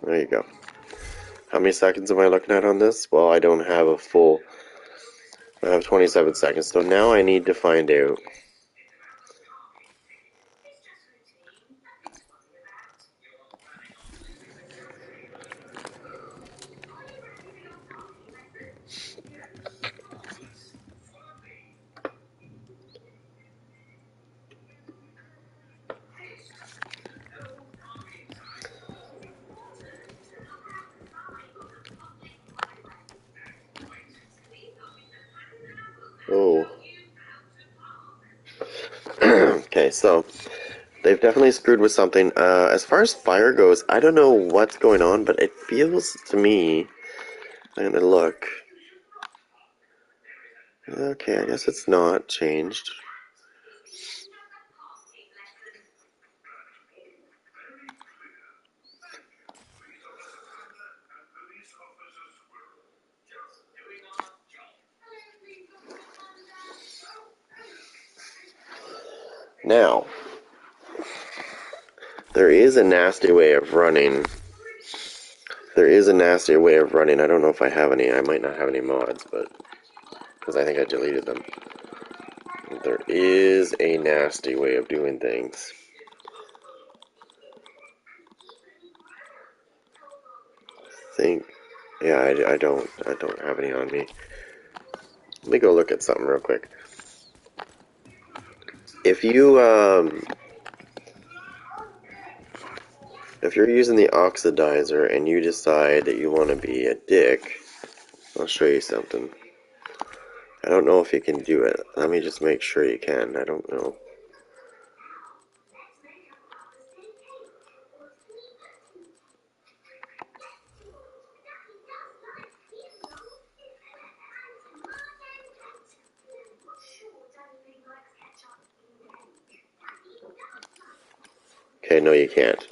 There you go. How many seconds am I looking at on this? Well, I don't have a full... I have 27 seconds, so now I need to find out... Oh. Okay, so... They've definitely screwed with something. As far as fire goes, I don't know what's going on, but it feels to me... I'm gonna look... Okay, I guess it's not changed. Now, there is a nasty way of running. There is a nasty way of running. I don't know if I have any. I might not have any mods, but... because I think I deleted them. There is a nasty way of doing things. Yeah, I don't have any on me. Let me go look at something real quick. If you're using the oxidizer and you decide that you want to be a dick, I'll show you something. I don't know if you can do it. Let me just make sure you can. I don't know. Okay, no you can't.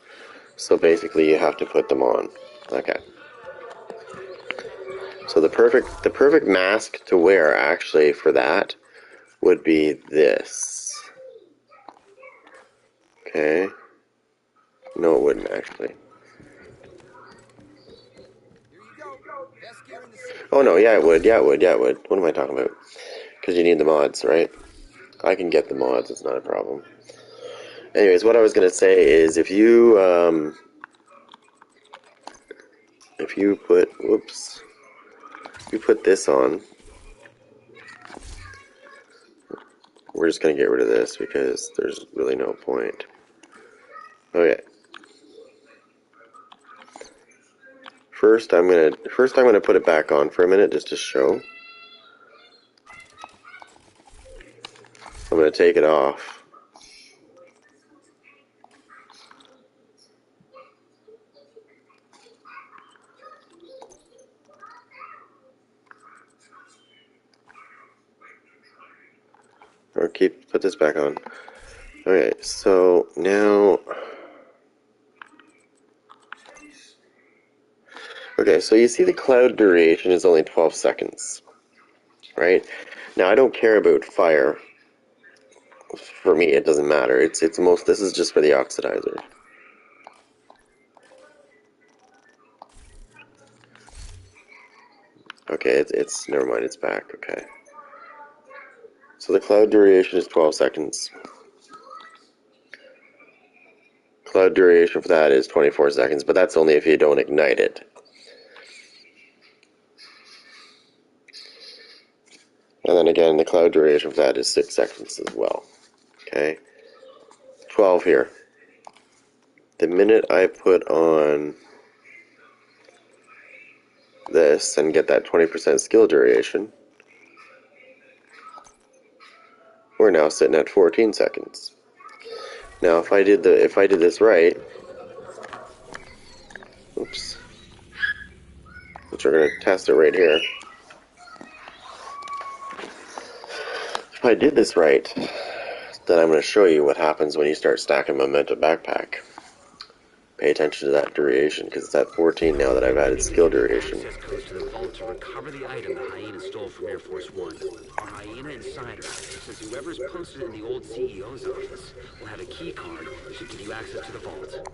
So basically you have to put them on. Okay. So the perfect mask to wear actually for that would be this. Okay. No, it wouldn't actually. Here you go. Best gear in the city. Oh no, yeah it would. Yeah it would. Yeah it would. What am I talking about? Because you need the mods, right? I can get the mods. It's not a problem. Anyways, what I was gonna say is if you put you put this on. We're just gonna get rid of this because there's really no point. Okay. First I'm gonna put it back on for a minute just to show. I'm gonna take it off. Or put this back on. Okay, so now Okay, so you see the cloud duration is only 12 seconds, right? Now I don't care about fire. For me, it doesn't matter. It's most. This is just for the oxidizer. Okay, it's never mind. It's back. Okay. So the cloud duration is 12 seconds. Cloud duration for that is 24 seconds, but that's only if you don't ignite it. And then again, the cloud duration for that is 6 seconds as well. Okay. 12 here. The minute I put on this and get that 20% skill duration, we're now sitting at 14 seconds. Now, if I did this right, oops, which we're gonna test it right here. If I did this right, then I'm gonna show you what happens when you start stacking Memento Backpack. Pay attention to that duration, because it's at 14 now that I've added skill duration. Access codes to the vault to recover the item the hyena stole from Air Force One. Our hyena insider says whoever's posted in the old CEO's office will have a key card that should give you access to the vault.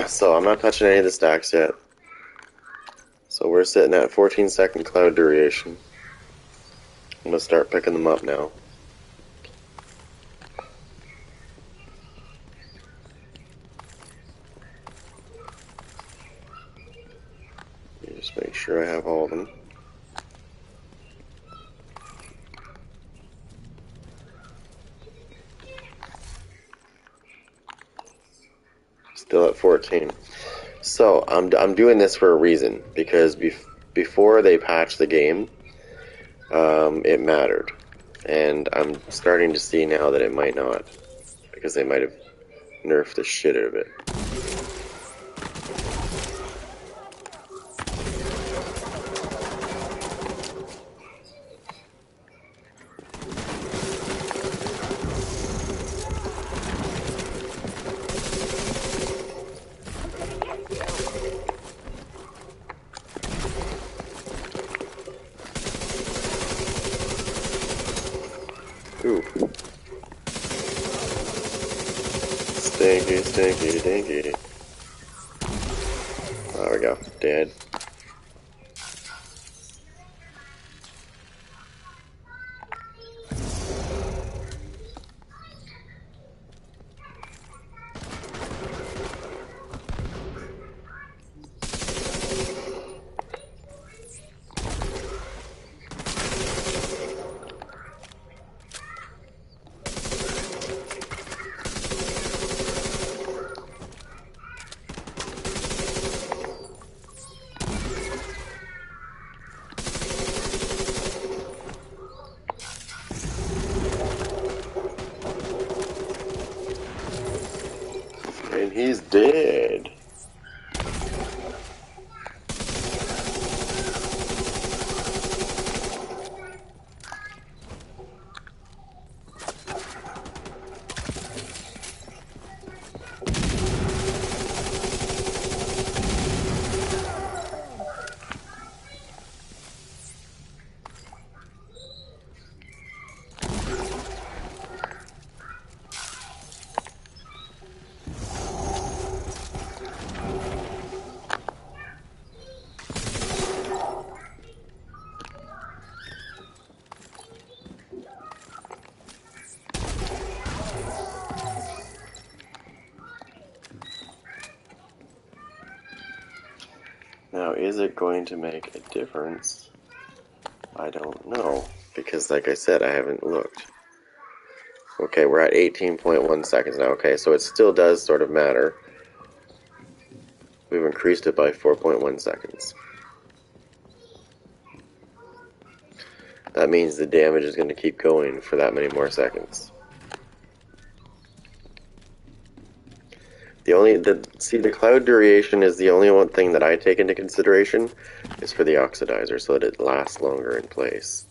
So I'm not touching any of the stacks yet. So we're sitting at 14-second cloud duration. I'm gonna start picking them up now. Just make sure I have all of them. Still at 14. So I'm doing this for a reason, because before they patched the game, it mattered, and I'm starting to see now that it might not, because they might have nerfed the shit out of it. Ooh. Stinky, stinky, dinky. There we go. Dead. And he's dead. Now, is it going to make a difference? I don't know, because like I said, I haven't looked. Okay, we're at 18.1 seconds now. Okay, so it still does sort of matter. We've increased it by 4.1 seconds. That means the damage is going to keep going for that many more seconds. The cloud duration is the only one thing that I take into consideration is for the oxidizer, so that it lasts longer in place.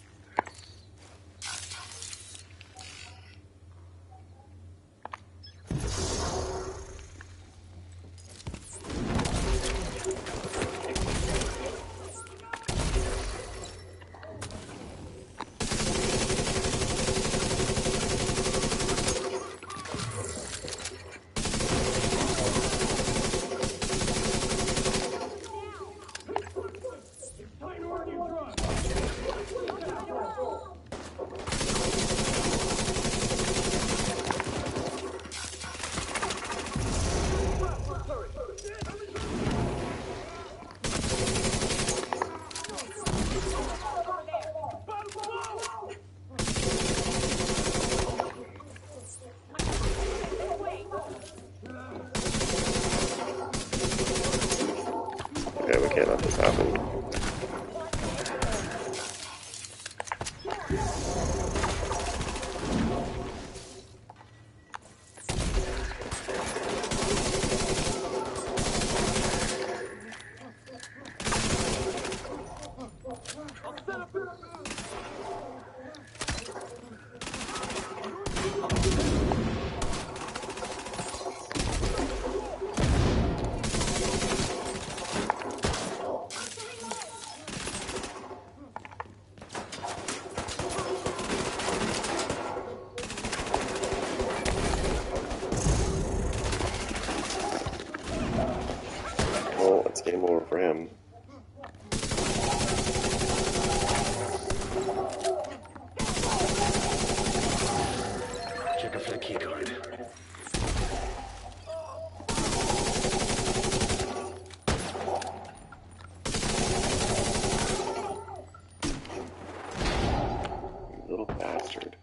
Okay, we can't let this happen. Well, it's game over for him. Check for the key card. Little bastard.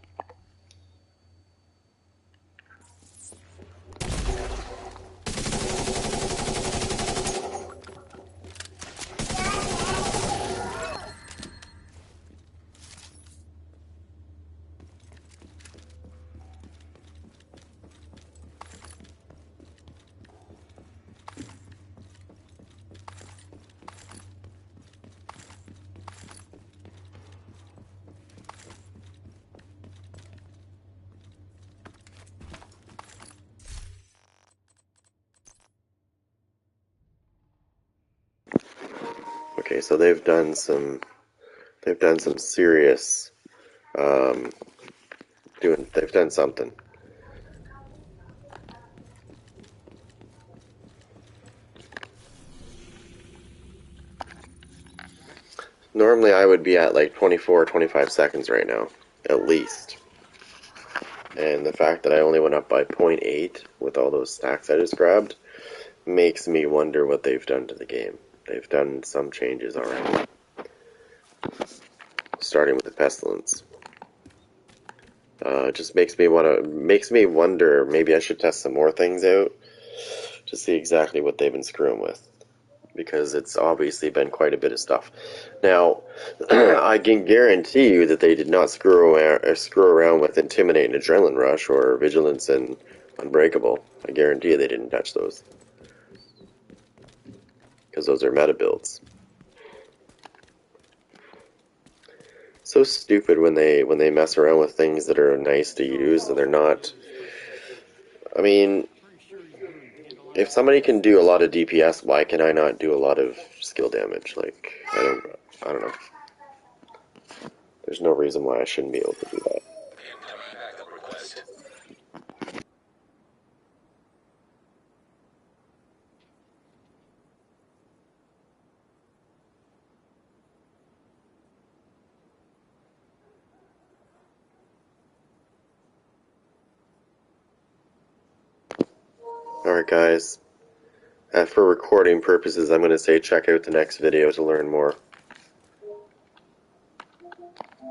Okay, so they've done some serious they've done something. Normally I would be at like 24 or 25 seconds right now, at least. And the fact that I only went up by 0.8 with all those stacks I just grabbed makes me wonder what they've done to the game. They've done some changes already. Starting with the pestilence. It just makes me wonder, maybe I should test some more things out to see exactly what they've been screwing with. Because it's obviously been quite a bit of stuff. Now, I can guarantee you that they did not screw around with Intimidate and Adrenaline Rush or Vigilance and Unbreakable. I guarantee you they didn't touch those. Because those are meta builds. So stupid when they mess around with things that are nice to use and they're not. I mean, if somebody can do a lot of DPS, why can I not do a lot of skill damage? Like, I don't know. There's no reason why I shouldn't be able to do that. Incoming backup request. Alright guys, for recording purposes, I'm going to say check out the next video to learn more.